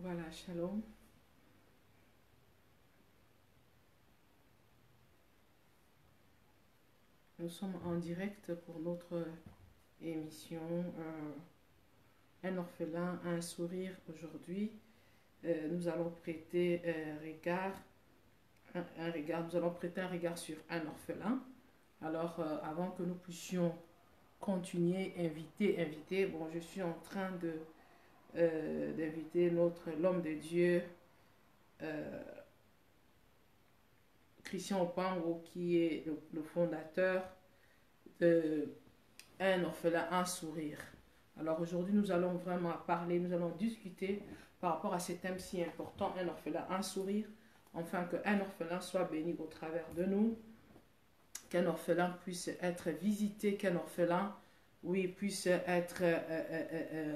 Voilà, shalom. Nous sommes en direct pour notre émission Un orphelin, un sourire aujourd'hui. Nous allons prêter nous allons prêter un regard sur un orphelin. Alors, avant que nous puissions continuer, inviter, bon, je suis en train d'inviter l'homme de Dieu, euh, Christian Opango, qui est le fondateur de Un orphelin, un sourire. Alors aujourd'hui, nous allons vraiment parler, nous allons discuter par rapport à ce thème si important, un orphelin, un sourire, afin qu'un orphelin soit béni au travers de nous, qu'un orphelin puisse être visité, qu'un orphelin, oui, puisse être,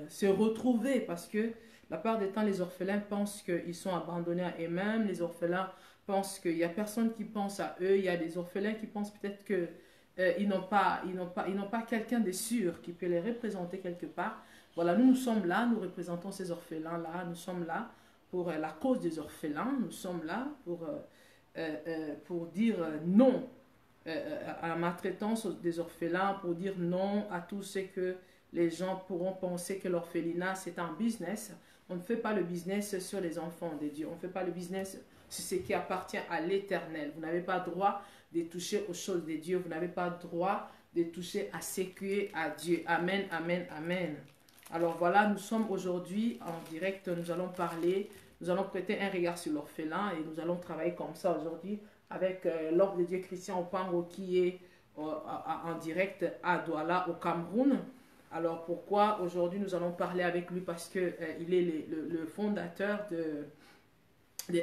se retrouver, parce que la part des temps, les orphelins pensent qu'ils sont abandonnés à eux-mêmes, les orphelins pensent qu'il n'y a personne qui pense à eux, il y a des orphelins qui pensent peut-être que ils n'ont pas quelqu'un de sûr qui peut les représenter quelque part. Voilà, nous sommes là, nous représentons ces orphelins-là, nous sommes là pour la cause des orphelins, nous sommes là pour dire non à la maltraitance des orphelins, pour dire non à tout ce que les gens pourront penser que l'orphelinat c'est un business. On ne fait pas le business sur les enfants de Dieu, on ne fait pas le business sur ce qui appartient à l'Éternel. Vous n'avez pas droit de toucher aux choses de Dieu, vous n'avez pas droit de toucher à ce qui est à Dieu. Amen, amen, amen. Alors voilà, nous sommes aujourd'hui en direct, nous allons parler, nous allons prêter un regard sur l'orphelin et nous allons travailler comme ça aujourd'hui avec l'homme de Dieu Christian Opango qui est en direct à Douala au Cameroun. Alors pourquoi aujourd'hui nous allons parler avec lui? Parce qu'il est le fondateur de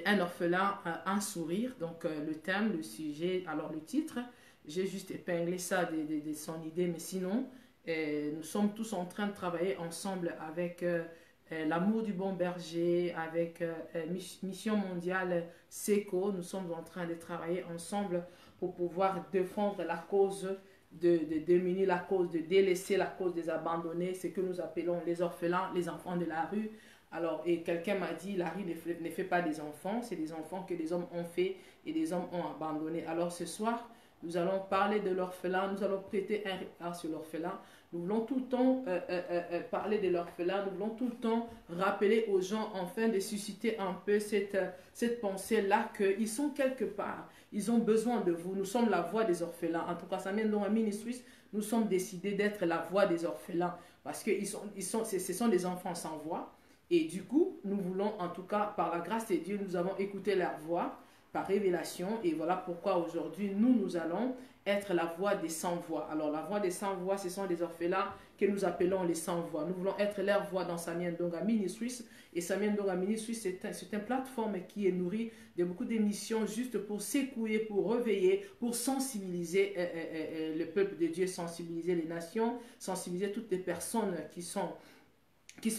Un orphelin, un sourire. Donc le thème, le sujet, alors le titre, j'ai juste épinglé ça de son idée, mais sinon, nous sommes tous en train de travailler ensemble avec l'amour du bon berger, avec Mission mondiale SECO. Nous sommes en train de travailler ensemble pour pouvoir défendre la cause de démunir, la cause de délaisser, la cause des abandonnés, ce que nous appelons les orphelins, les enfants de la rue. Alors, et quelqu'un m'a dit, la rue ne fait pas des enfants, c'est des enfants que les hommes ont fait et les hommes ont abandonnés. Alors ce soir, nous allons parler de l'orphelin, nous allons prêter un regard sur l'orphelin. Nous voulons tout le temps parler de l'orphelin, nous voulons tout le temps rappeler aux gens, enfin, de susciter un peu cette pensée-là qu'ils sont quelque part. Ils ont besoin de vous. Nous sommes la voix des orphelins. En tout cas, ça mène dans un ministry. Nous sommes décidés d'être la voix des orphelins parce que ce sont des enfants sans voix. Et du coup, nous voulons, en tout cas, par la grâce de Dieu, nous avons écouté leur voix par révélation. Et voilà pourquoi aujourd'hui, nous allons être la voix des sans-voix. Alors, la voix des sans-voix, ce sont des orphelins que nous appelons les sans-voix. Nous voulons être leur voix dans Samien Donga Ministries. Et Samien Donga Ministries, c'est une plateforme qui est nourrie de beaucoup d'émissions juste pour secouer, pour réveiller, pour sensibiliser le peuple de Dieu, sensibiliser les nations, sensibiliser toutes les personnes qui sont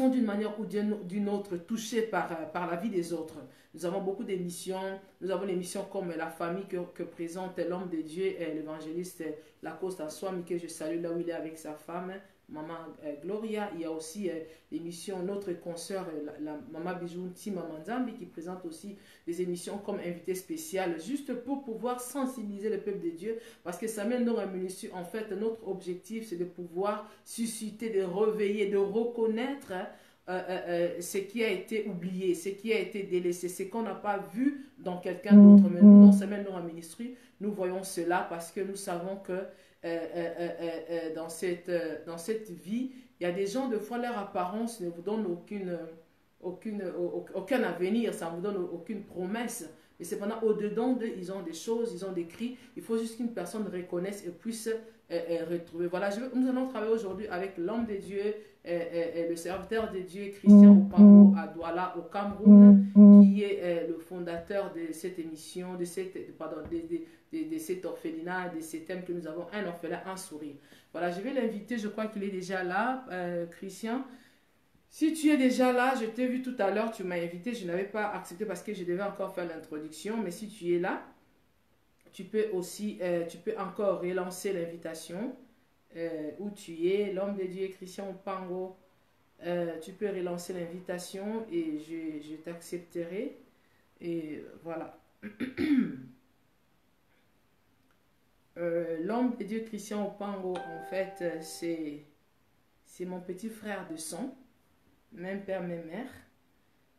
d'une manière ou d'une autre touchées par la vie des autres. Nous avons beaucoup d'émissions. Nous avons l'émission comme La famille que présente l'homme de Dieu et l'évangéliste Lacoste Aswami, que je salue là où il est avec sa femme, Maman Gloria. Il y a aussi l'émission Notre consoeur, la Maman Bijounti Maman Zambi, qui présente aussi des émissions comme invité spécial, juste pour pouvoir sensibiliser le peuple de Dieu. Parce que ça mène dans un ministère. En fait, notre objectif, c'est de pouvoir susciter, de réveiller, de reconnaître ce qui a été oublié, ce qui a été délaissé, ce qu'on n'a pas vu dans quelqu'un d'autre. Mais nous, dans Semaine dans la ministrie, nous voyons cela parce que nous savons que dans cette vie, il y a des gens, de fois, leur apparence ne vous donne aucun avenir, ça ne vous donne aucune promesse. Mais cependant, au-dedans d'eux, ils ont des choses, ils ont des cris. Il faut juste qu'une personne reconnaisse et puisse retrouver. Voilà, nous allons travailler aujourd'hui avec l'homme de Dieu, le serviteur de Dieu, Christian Opango, à Douala, au Cameroun, qui est le fondateur de cette émission, de cet orphelinat, de ces thèmes que nous avons, un orphelin, un sourire. Voilà, je vais l'inviter, je crois qu'il est déjà là, Christian. Si tu es déjà là, je t'ai vu tout à l'heure, tu m'as invité, je n'avais pas accepté parce que je devais encore faire l'introduction, mais si tu es là, tu peux encore relancer l'invitation où tu es, l'homme de Dieu, Christian Pango, Tu peux relancer l'invitation et je t'accepterai. Et voilà. L'homme de Dieu Christian Opango, en fait, c'est mon petit frère de sang, même père, même mère.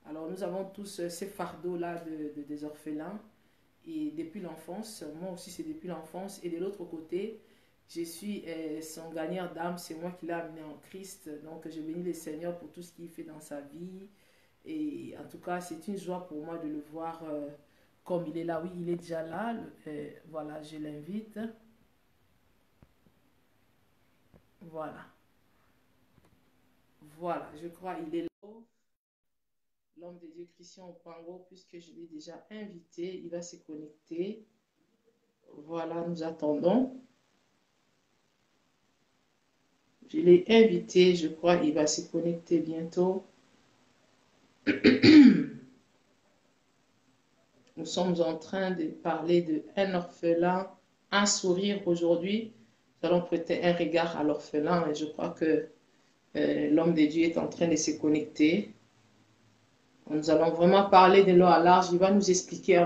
Alors nous avons tous ces fardeaux-là des orphelins. Et depuis l'enfance, moi aussi c'est depuis l'enfance. Et de l'autre côté, je suis son gagnant d'âme, c'est moi qui l'ai amené en Christ. Donc je bénis le Seigneur pour tout ce qu'il fait dans sa vie. Et en tout cas, c'est une joie pour moi de le voir comme il est là. Oui, il est déjà là. Voilà, je l'invite. Voilà. Voilà, je crois il est là. L'homme de Dieu Christian Opango, puisque je l'ai déjà invité, il va se connecter. Voilà, nous attendons. Je l'ai invité, je crois il va se connecter bientôt. Nous sommes en train de parler de un orphelin, un sourire aujourd'hui. Nous allons prêter un regard à l'orphelin et je crois que l'homme de Dieu est en train de se connecter. Nous allons vraiment parler de long à large. Il va nous expliquer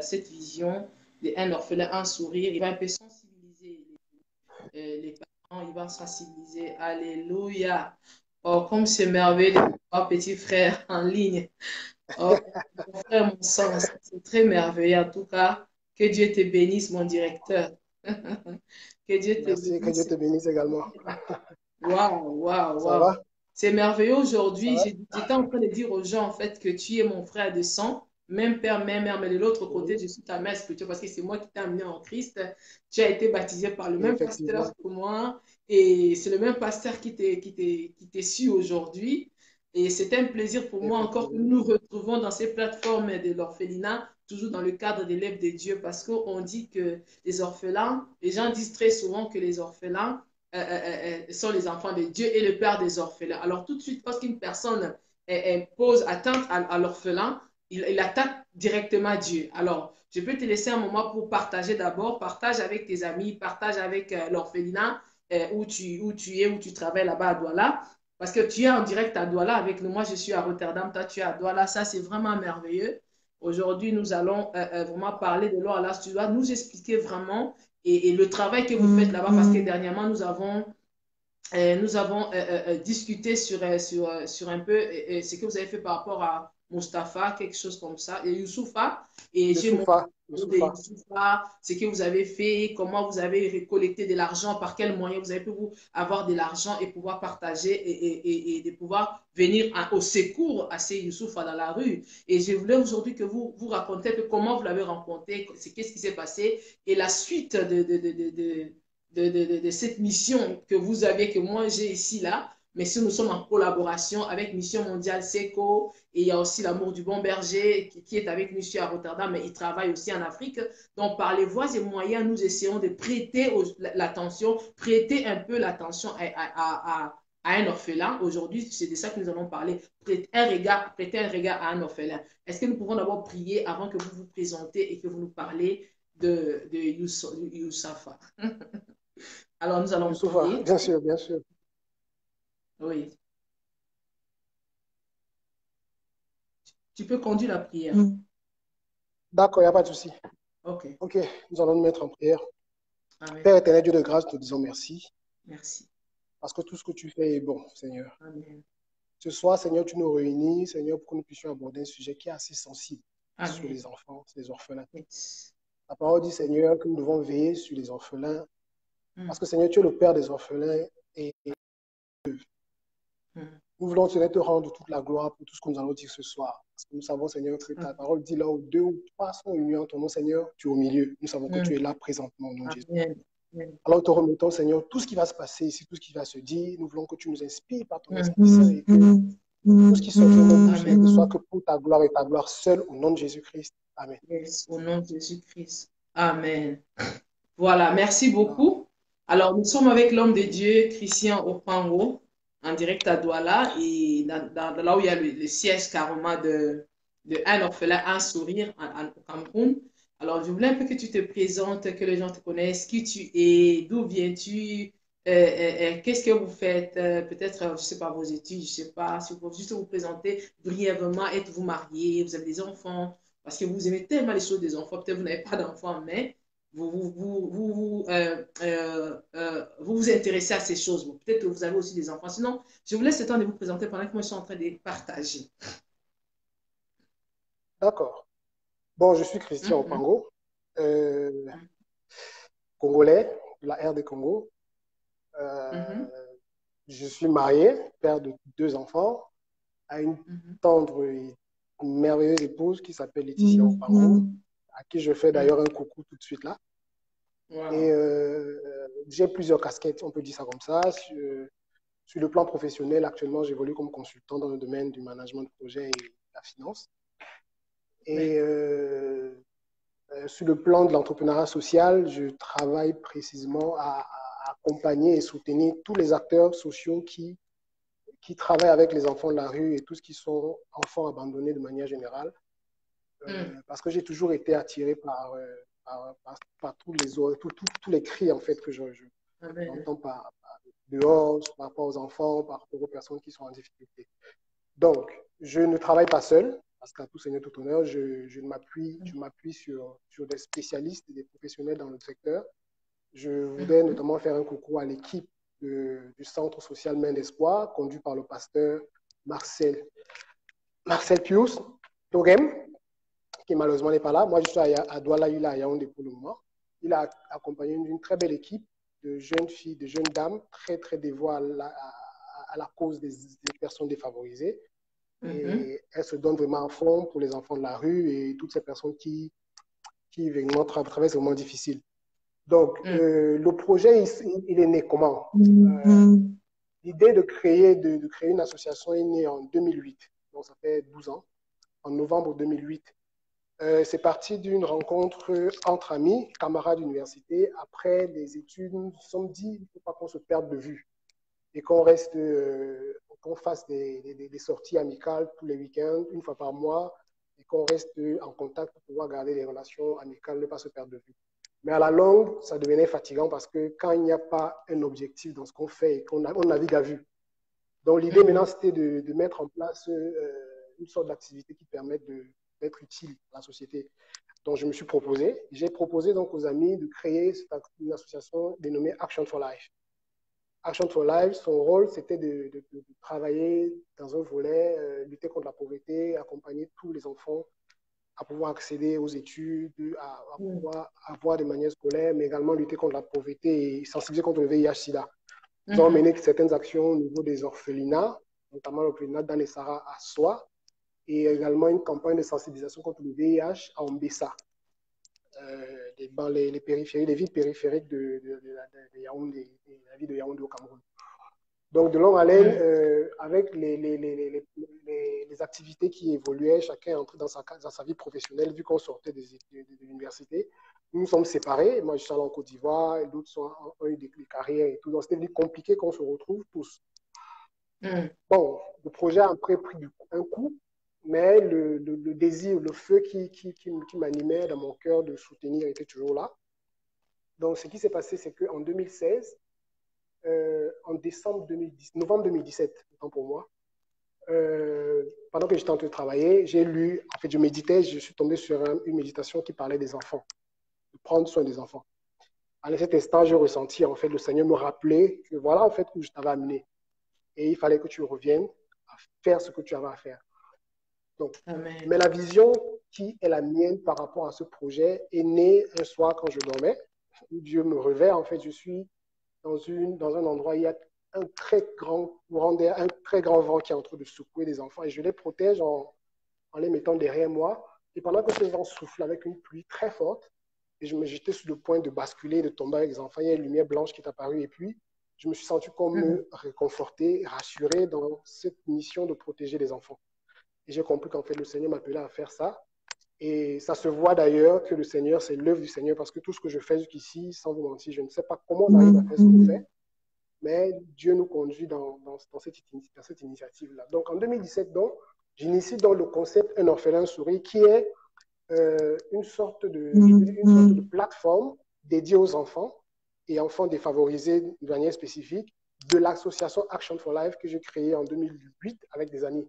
cette vision de un orphelin, un sourire. Il va un peu sensibiliser les parents. Il va sensibiliser. Alléluia. Oh, comme c'est merveilleux de voir petit frère en ligne. Oh, mon frère, mon sang, c'est très merveilleux. En tout cas, que Dieu te bénisse, mon directeur. Que Dieu te Merci, que Dieu bénisse. te bénisse également. Waouh, waouh, Ça waouh. va? C'est merveilleux Ça aujourd'hui. va? J'étais en train de dire aux gens, en fait, que tu es mon frère de sang, même père, même mère, mais de l'autre côté, Oui, je suis ta mère spirituelle parce que c'est moi qui t'ai amené en Christ. Tu as été baptisé par le même pasteur effectivement. que moi et c'est le même pasteur qui t'est su aujourd'hui. Et c'est un plaisir pour moi encore que nous Effectivement. nous retrouvons dans ces plateformes de l'orphelinat, toujours dans le cadre des lèvres de Dieu, parce qu'on dit que les orphelins, les gens disent très souvent que les orphelins, sont les enfants de Dieu et le père des orphelins. Alors tout de suite, lorsqu'une personne pose atteinte à l'orphelin, il attaque directement Dieu. Alors, je peux te laisser un moment pour partager d'abord, partage avec tes amis, partage avec l'orphelinat où tu es, où tu travailles là-bas à Douala. Parce que tu es en direct à Douala avec nous. Moi, je suis à Rotterdam, toi, tu es à Douala. Ça, c'est vraiment merveilleux. Aujourd'hui, nous allons vraiment parler de l'or. Alors, tu dois nous expliquer vraiment et le travail que vous faites là-bas, parce que dernièrement, nous avons discuté sur un peu ce que vous avez fait par rapport à Mustapha, quelque chose comme ça, et Youssoufa, et Le j'ai montré soufa, le de soufa. Youssoufa, ce que vous avez fait, comment vous avez récolté de l'argent, par quels moyens vous avez pu vous avoir de l'argent et pouvoir partager et de pouvoir venir au secours à ces Youssoufa dans la rue. Et je voulais aujourd'hui que vous racontiez un peu comment vous l'avez rencontré, qu'est-ce qui s'est passé et la suite de cette mission que vous avez, que moi j'ai ici, là. Mais si nous sommes en collaboration avec Mission Mondiale SECO, et il y a aussi l'Amour du Bon Berger qui est avec nous ici à Rotterdam, mais il travaille aussi en Afrique. Donc, par les voies et moyens, nous essayons de prêter l'attention, prêter un peu l'attention à un orphelin. Aujourd'hui, c'est de ça que nous allons parler. Prêter un regard à un orphelin. Est-ce que nous pouvons d'abord prier avant que vous vous présentez et que vous nous parlez de Youssafa? Alors, nous Le allons soufa, prier. bien sûr, bien sûr. Oui. Tu peux conduire la prière. D'accord, il n'y a pas de souci. OK. Ok, nous allons nous mettre en prière. Amen. Père éternel, Dieu de grâce, nous te disons merci Merci. parce que tout ce que tu fais est bon, Seigneur. Amen. Ce soir, Seigneur, tu nous réunis, Seigneur, pour que nous puissions aborder un sujet qui est assez sensible sur Amen. les enfants, les orphelins. Yes. La parole dit, Seigneur, que nous devons veiller sur les orphelins Mm. parce que, Seigneur, tu es le Père des orphelins et Mm. nous voulons, Seigneur, te rendre toute la gloire pour tout ce que nous allons dire ce soir. Parce que nous savons, Seigneur, que ta parole dit là où deux ou trois sont unis en ton nom, Seigneur, tu es au milieu. Nous savons que Mm. tu es là présentement au nom de Jésus. Amen. Amen. Alors, nous te remettons, Seigneur, tout ce qui va se passer ici, tout ce qui va se dire. Nous voulons que tu nous inspires par ton Mm. Esprit Saint et que tout ce qui sortira de nous, Seigneur, Amen. ne soit que pour ta gloire et ta gloire seule au nom de Jésus-Christ. Amen. Yes. Au nom de Jésus-Christ. Amen. Voilà. Merci beaucoup. Alors, nous sommes avec l'homme de Dieu, Christian Opango, en direct à Douala, et là où il y a le siège carrément de Un orphelin, un sourire au Cameroun. Alors, je voulais un peu que tu te présentes, que les gens te connaissent, qui tu es, d'où viens-tu, qu'est-ce que vous faites? Peut-être, je ne sais pas, vos études, je ne sais pas, si vous pouvez juste vous présenter brièvement, êtes-vous marié, vous avez des enfants, parce que vous aimez tellement les choses des enfants, peut-être vous n'avez pas d'enfants, mais vous vous intéressez à ces choses. Bon, peut-être que vous avez aussi des enfants. Sinon, je vous laisse le temps de vous présenter pendant que moi je suis en train de partager. D'accord. Bon, je suis Christian Mhm, Opango, euh, congolais de la R des Congo. mhm, Je suis marié, père de deux enfants, à une mhm, tendre et merveilleuse épouse qui s'appelle Laetitia Opango, à qui je fais mhm. d'ailleurs un coucou tout de suite là. Et Wow. j'ai plusieurs casquettes, on peut dire ça comme ça. Sur le plan professionnel, actuellement, j'évolue comme consultant dans le domaine du management de projet et de la finance. Ouais. Et sur le plan de l'entrepreneuriat social, je travaille précisément à accompagner et soutenir tous les acteurs sociaux qui travaillent avec les enfants de la rue et tous qui sont enfants abandonnés de manière générale. Mm. Parce que j'ai toujours été attiré par tous les cris en fait, que Amen. j'entends dehors, par rapport aux enfants, par rapport aux personnes qui sont en difficulté. Donc, je ne travaille pas seul, parce qu'à tout seigneur, tout honneur, je m'appuie sur des spécialistes et des professionnels dans le secteur. Je voudrais Mhm. notamment faire un coucou à l'équipe du Centre social Main d'Espoir, conduit par le pasteur Marcel, Marcel Pius Togem, qui malheureusement n'est pas là. Moi, je suis à Douala, il est à Yaoundé pour le moment. Il a accompagné une très belle équipe de jeunes filles, de jeunes dames, très, très dévouées à la cause des personnes défavorisées. Mhm. Et elle se donne vraiment à fond pour les enfants de la rue et toutes ces personnes qui vraiment traversent des moments difficiles. Donc, Mm. le projet, il est né comment? L'idée de créer une association est née en 2008, donc ça fait 12 ans, en novembre 2008. C'est parti d'une rencontre entre amis, camarades d'université. Après les études, nous nous sommes dit, il ne faut pas qu'on se perde de vue et qu'on fasse des sorties amicales tous les week-ends, une fois par mois, et qu'on reste en contact pour pouvoir garder des relations amicales, ne pas se perdre de vue. Mais à la longue, ça devenait fatigant parce que quand il n'y a pas un objectif dans ce qu'on fait et on navigue à vue. Donc l'idée maintenant, Mhm. c'était de mettre en place une sorte d'activité qui permette d'être utile à la société. Donc je me suis proposé. J'ai proposé donc aux amis de créer une association dénommée Action for Life. Action for Life, son rôle, c'était de travailler dans un volet, lutter contre la pauvreté, accompagner tous les enfants à pouvoir accéder aux études, à Mm. pouvoir avoir des manières scolaires, mais également lutter contre la pauvreté et sensibiliser contre le VIH-Sida. Nous avons Mhm. mené certaines actions au niveau des orphelinats, notamment l'orphelinat d'Anne Sara à Soie, et également une campagne de sensibilisation contre le VIH à Ombessa, dans les périphéries, les villes périphériques de Yaoundé, de la ville de Yaoundé au Cameroun. Donc, de longue haleine, Mm. avec les activités qui évoluaient, chacun entrait dans sa vie professionnelle, vu qu'on sortait de l'université. Nous nous sommes séparés. Moi, je suis allé en Côte d'Ivoire, et d'autres ont eu des carrières et tout. Donc, c'était compliqué qu'on se retrouve tous. Mm. Bon, le projet a après pris un coup, mais le désir, le feu qui m'animait dans mon cœur de soutenir était toujours là. Donc, ce qui s'est passé, c'est qu'en 2016, en décembre 2010, novembre 2017, autant pour moi, pendant que j'étais en train de travailler, j'ai lu, en fait, je méditais, je suis tombé sur une méditation qui parlait des enfants, de prendre soin des enfants. À cet instant, j'ai ressenti, en fait, le Seigneur me rappeler que voilà, en fait, où je t'avais amené. Et il fallait que tu reviennes à faire ce que tu avais à faire. Donc, Amen. mais la vision qui est la mienne par rapport à ce projet est née un soir quand je dormais, où Dieu me réveille. En fait, je suis dans un endroit où il y a un très grand courant d'air, un très grand vent qui est en train de secouer les enfants et je les protège en les mettant derrière moi. Et pendant que ce vent souffle avec une pluie très forte, et j'étais sur le point de basculer, de tomber avec les enfants, il y a une lumière blanche qui est apparue et puis je me suis senti comme Mhm. me réconforter, rassuré dans cette mission de protéger les enfants. Et j'ai compris qu'en fait, le Seigneur m'appelait à faire ça. Et ça se voit d'ailleurs que le Seigneur, c'est l'œuvre du Seigneur, parce que tout ce que je fais jusqu'ici, sans vous mentir, je ne sais pas comment on arrive à faire ce qu'on fait, mais Dieu nous conduit dans cette initiative-là. Donc en 2017, donc, j'initie donc le concept Un orphelin souris, qui est une sorte de plateforme dédiée aux enfants et enfants défavorisés de manière spécifique de l'association Action for Life que j'ai créée en 2008 avec des amis.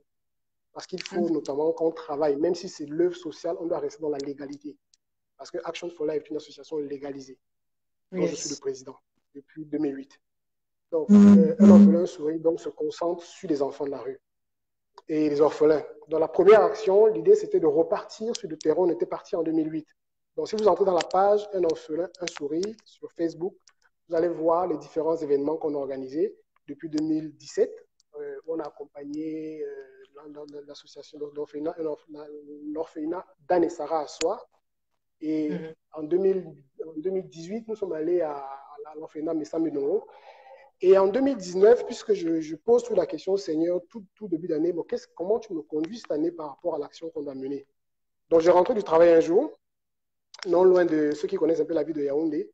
Parce qu'il faut notamment qu'on travaille, même si c'est l'œuvre sociale, on doit rester dans la légalité. Parce que Action for Life est une association légalisée, dont je suis le président depuis 2008. Donc, un orphelin souris donc se concentre sur les enfants de la rue et les orphelins. Dans la première action, l'idée c'était de repartir sur le terrain. On était parti en 2008. Donc, si vous entrez dans la page Un orphelin, un sourire sur Facebook, vous allez voir les différents événements qu'on a organisés depuis 2017. On a accompagné l'association l'orphelinat d'Anne et Sarah à Soie. Et en 2018, nous sommes allés à l'orphelinat Messa Menoro. Et en 2019, puisque je pose toute la question au Seigneur tout début d'année, bon, comment tu me conduis cette année par rapport à l'action qu'on a menée? Donc, j'ai rentré du travail un jour, non loin de ceux qui connaissent un peu la ville de Yaoundé,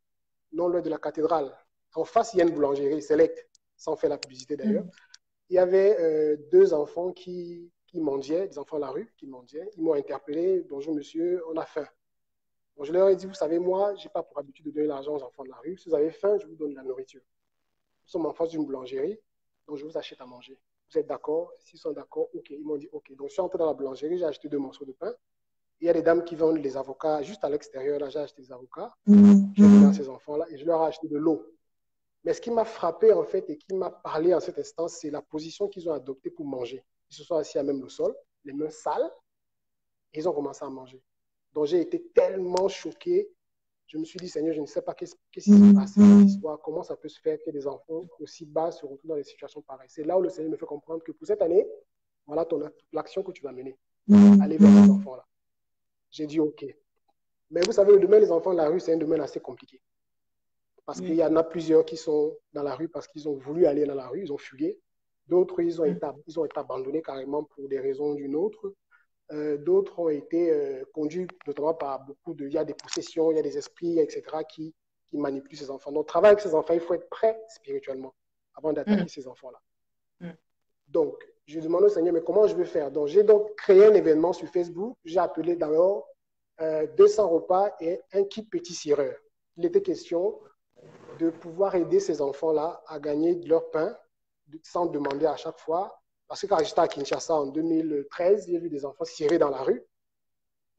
non loin de la cathédrale. En face, il y a une boulangerie, Select, sans faire la publicité d'ailleurs. Il y avait deux enfants qui mendiaient, des enfants à la rue qui mendiaient. Ils m'ont interpellé, bonjour monsieur, on a faim. Bon, je leur ai dit, vous savez, moi, je n'ai pas pour habitude de donner l'argent aux enfants de la rue. Si vous avez faim, je vous donne de la nourriture. Nous sommes en face d'une boulangerie, donc je vous achète à manger. Vous êtes d'accord? S'ils sont d'accord, ok. Ils m'ont dit ok. Donc je suis entré dans la boulangerie, j'ai acheté 2 morceaux de pain. Il y a des dames qui vendent les avocats juste à l'extérieur. Là, j'ai acheté des avocats. J'ai donné à ces enfants-là et je leur ai acheté de l'eau. Mais ce qui m'a frappé en fait et qui m'a parlé en cet instant, c'est la position qu'ils ont adoptée pour manger. Ils se sont assis à même le sol, les mains sales, et ils ont commencé à manger. Donc j'ai été tellement choqué. Je me suis dit, Seigneur, je ne sais pas qu'est-ce qui se passe dans cette histoire, comment ça peut se faire que des enfants aussi bas se retrouvent dans des situations pareilles. C'est là où le Seigneur me fait comprendre que pour cette année, voilà l'action que tu vas mener. Aller vers ces enfants-là. J'ai dit, ok. Mais vous savez, le domaine des enfants de la rue, c'est un domaine assez compliqué. Parce qu'il y en a plusieurs qui sont dans la rue parce qu'ils ont voulu aller dans la rue, ils ont fugué. D'autres, ils ont été abandonnés carrément pour des raisons d'une autre. D'autres ont été conduits notamment par beaucoup de... Il y a des possessions, il y a des esprits, etc., qui manipulent ces enfants. Donc, travailler avec ces enfants, il faut être prêt spirituellement avant d'attaquer ces enfants-là. Donc, je demande au Seigneur, mais comment je vais faire? Donc, j'ai donc créé un événement sur Facebook. J'ai appelé d'abord 200 repas et un kit petit cireur. Il était question de pouvoir aider ces enfants-là à gagner de leur pain sans demander à chaque fois. Parce que quand j'étais à Kinshasa en 2013, j'ai vu des enfants cirer dans la rue.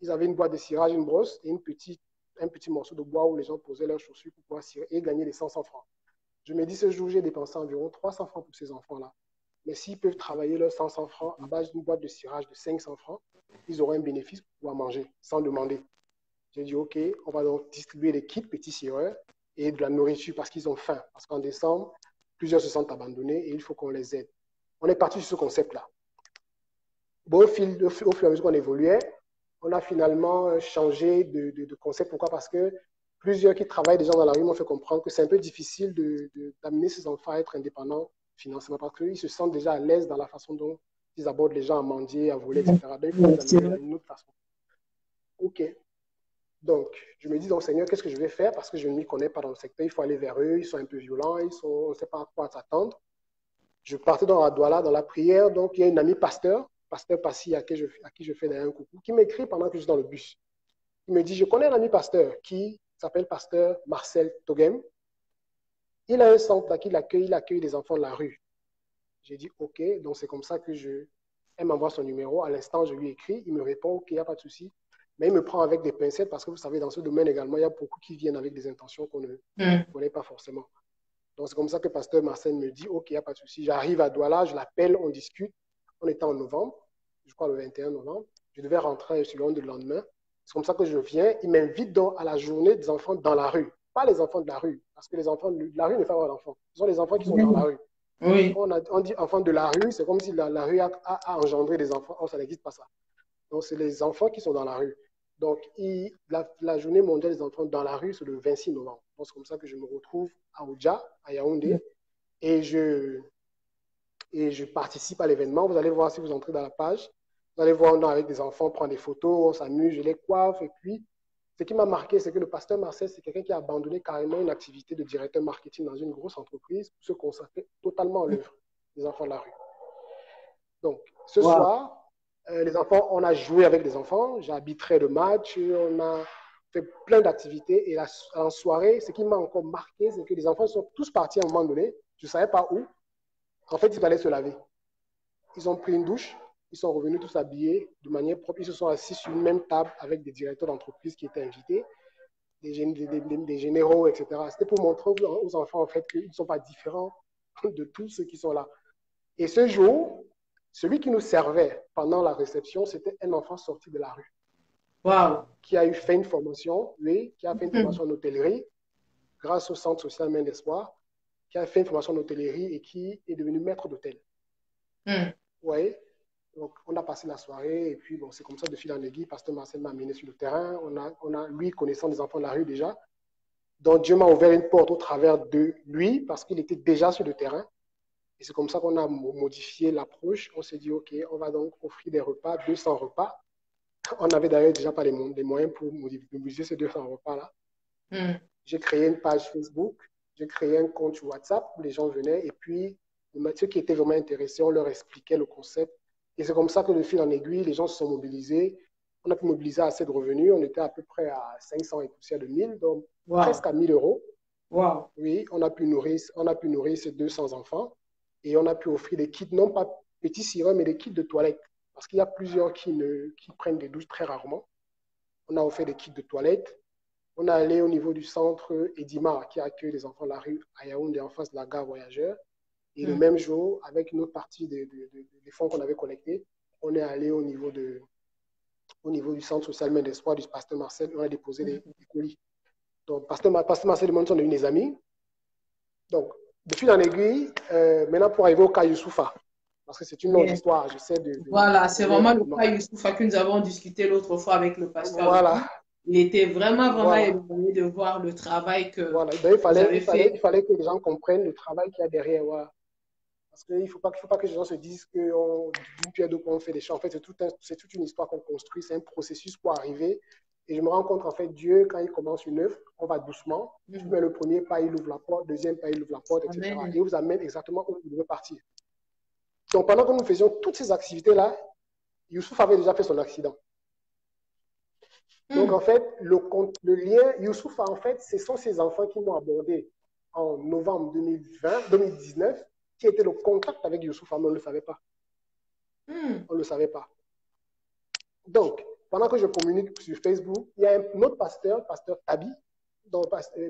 Ils avaient une boîte de cirage, une brosse et un petit morceau de bois où les gens posaient leurs chaussures pour pouvoir cirer et gagner les 500 francs. Je me dis, ce jour, j'ai dépensé environ 300 francs pour ces enfants-là. Mais s'ils peuvent travailler leurs 500 francs à base d'une boîte de cirage de 500 francs, ils auront un bénéfice pour pouvoir manger sans demander. J'ai dit, OK, on va donc distribuer des kits petits cireurs et de la nourriture parce qu'ils ont faim. Parce qu'en décembre, plusieurs se sentent abandonnés et il faut qu'on les aide. On est parti sur ce concept-là. Bon, au fur et à mesure qu'on évoluait, on a finalement changé de concept. Pourquoi? Parce que plusieurs qui travaillent déjà dans la rue m'ont fait comprendre que c'est un peu difficile d'amener ces enfants à être indépendants financièrement parce qu'ils se sentent déjà à l'aise dans la façon dont ils abordent les gens à mendier, à voler, etc. Donc, il faut les amener d'une autre façon. OK. Donc, je me dis, donc, Seigneur, qu'est-ce que je vais faire? Parce que je ne m'y connais pas dans le secteur. Il faut aller vers eux. Ils sont un peu violents. On ne sait pas à quoi s'attendre. Je partais dans la Douala, dans la prière. Donc, il y a une amie pasteur Passy, à qui je fais d'ailleurs un coucou, qui m'écrit pendant que je suis dans le bus. Il me dit, je connais un ami pasteur qui s'appelle pasteur Marcel Togem. Il a un centre d'accueil, il accueille des enfants de la rue. J'ai dit, OK. Donc, c'est comme ça que elle m'envoie son numéro. À l'instant, je lui écris. Il me répond, OK, il n'y a pas de souci. Mais il me prend avec des pincettes parce que vous savez, dans ce domaine également, il y a beaucoup qui viennent avec des intentions qu'on ne connaît pas forcément. Donc, c'est comme ça que pasteur Marcel me dit, OK, il n'y a pas de souci. J'arrive à Douala, je l'appelle, on discute. On était en novembre, je crois le 21 novembre. Je devais rentrer sur le lendemain. C'est comme ça que je viens. Il m'invite donc à la journée des enfants dans la rue. Pas les enfants de la rue, parce que les enfants de la rue ne font pas avoir d'enfants. Ce sont les enfants qui sont dans la rue. Oui. On dit enfants de la rue, c'est comme si la rue a engendré des enfants. Oh, ça n'existe pas ça. Donc, c'est les enfants qui sont dans la rue. Donc, la journée mondiale des enfants dans la rue, c'est le 26 novembre. Donc, c'est comme ça que je me retrouve à Oudja, à Yaoundé, et je participe à l'événement. Vous allez voir si vous entrez dans la page. Vous allez voir, on est avec des enfants, on prend des photos, on s'amuse, je les coiffe. Et puis, ce qui m'a marqué, c'est que le pasteur Marcel, c'est quelqu'un qui a abandonné carrément une activité de directeur marketing dans une grosse entreprise pour se consacrer totalement à l'œuvre des enfants de la rue. Donc, ce soir, les enfants, on a joué avec les enfants, j'ai arbitré le match, on a fait plein d'activités. Et en soirée, ce qui m'a encore marqué, c'est que les enfants sont tous partis à un moment donné. Je ne savais pas où. En fait, ils allaient se laver. Ils ont pris une douche. Ils sont revenus tous habillés de manière propre. Ils se sont assis sur une même table avec des directeurs d'entreprise qui étaient invités, des généraux, etc. C'était pour montrer aux enfants, en fait, qu'ils ne sont pas différents de tous ceux qui sont là. Et ce jour, celui qui nous servait pendant la réception, c'était un enfant sorti de la rue. Wow. Qui a fait une formation, oui, qui a fait une formation en hôtellerie, grâce au Centre social Main d'Espoir, qui a fait une formation en hôtellerie et qui est devenu maître d'hôtel. Oui. Donc, on a passé la soirée et puis, bon, c'est comme ça, de fil en aiguille, Pasteur Marcel m'a amené sur le terrain. On a, lui, connaissant des enfants de la rue déjà. Donc, Dieu m'a ouvert une porte au travers de lui parce qu'il était déjà sur le terrain. Et c'est comme ça qu'on a modifié l'approche. On s'est dit, OK, on va donc offrir des repas, 200 repas. On n'avait d'ailleurs déjà pas les moyens pour mobiliser ces 200 repas-là. J'ai créé une page Facebook, j'ai créé un compte WhatsApp où les gens venaient et puis ceux qui étaient vraiment intéressés, on leur expliquait le concept. Et c'est comme ça que de fil en aiguille, les gens se sont mobilisés. On a pu mobiliser assez de revenus. On était à peu près à 500 et poussière de 1000, donc presque à 1000 euros. Wow. Oui, on a pu nourrir ces 200 enfants et on a pu offrir des kits, non pas petits sirop, mais des kits de toilettes. Parce qu'il y a plusieurs qui prennent des douches très rarement. On a offert des kits de toilettes. On est allé au niveau du centre Edima, qui accueille les enfants de la rue à Yaoundé, en face de la gare voyageur. Et le même jour, avec une autre partie des fonds qu'on avait collectés, on est allé au niveau du centre social Main d'Espoir du pasteur Marcel. On a déposé des colis. Donc, pasteur Marcel et moi, nous sommes devenus des amis. Donc, de fil en aiguille, maintenant pour arriver au cas Youssoufa, parce que c'est une longue histoire, j'essaie de... Voilà, c'est vraiment le cas Youssoufa que nous avons discuté l'autre fois avec le pasteur. Voilà. Il était vraiment étonné de voir le travail que vous avez fait. Il fallait que les gens comprennent le travail qu'il y a derrière. Voilà. Parce qu'il ne faut pas que les gens se disent d'une pierre deux coups on fait des choses. En fait, c'est toute une histoire qu'on construit, c'est un processus pour arriver. Et je me rends compte qu'en fait, Dieu, quand il commence une œuvre, on va doucement. Tu mets le premier pas, il ouvre la porte, deuxième pas, il ouvre la porte, etc. Amen. Et il vous amène exactement où vous devez partir. Donc, pendant que nous faisions toutes ces activités-là, Youssouf avait déjà fait son accident. Donc, en fait, le lien, Youssouf, en fait, ce sont ces enfants qui m'ont abordé en novembre 2019, qui étaient le contact avec Youssouf, mais on ne le savait pas. On ne le savait pas. Donc, pendant que je communique sur Facebook, il y a un autre pasteur Tabi, donc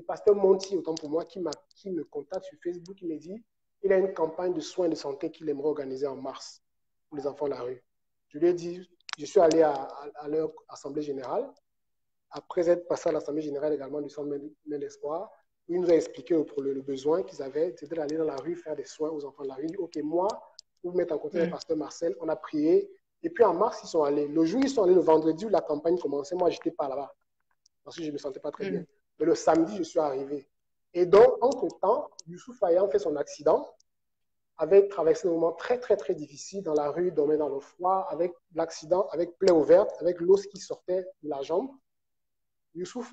pasteur Monti, autant pour moi, qui me contacte sur Facebook, qui me dit il a une campagne de soins de santé qu'il aimerait organiser en mars pour les enfants de la rue. Je lui ai dit, je suis allé à leur assemblée générale. Après être passé à l'Assemblée générale également du Centre Main d'Espoir, il nous a expliqué le besoin qu'ils avaient, c'était d'aller dans la rue faire des soins aux enfants de la rue. Il dit, OK, moi, pour vous mettre en contact avec le pasteur Marcel, on a prié. Et puis en mars, ils sont allés. Le jour, ils sont allés, le vendredi où la campagne commençait, moi, je n'étais pas là-bas parce que je ne me sentais pas très bien. Mais le samedi, je suis arrivé. Et donc, entre-temps, Youssouf ayant fait son accident, avait traversé un moment très, très, très difficile dans la rue, dormait dans le froid, avec l'accident, avec plaie ouverte, avec l'os qui sortait de la jambe. Youssouf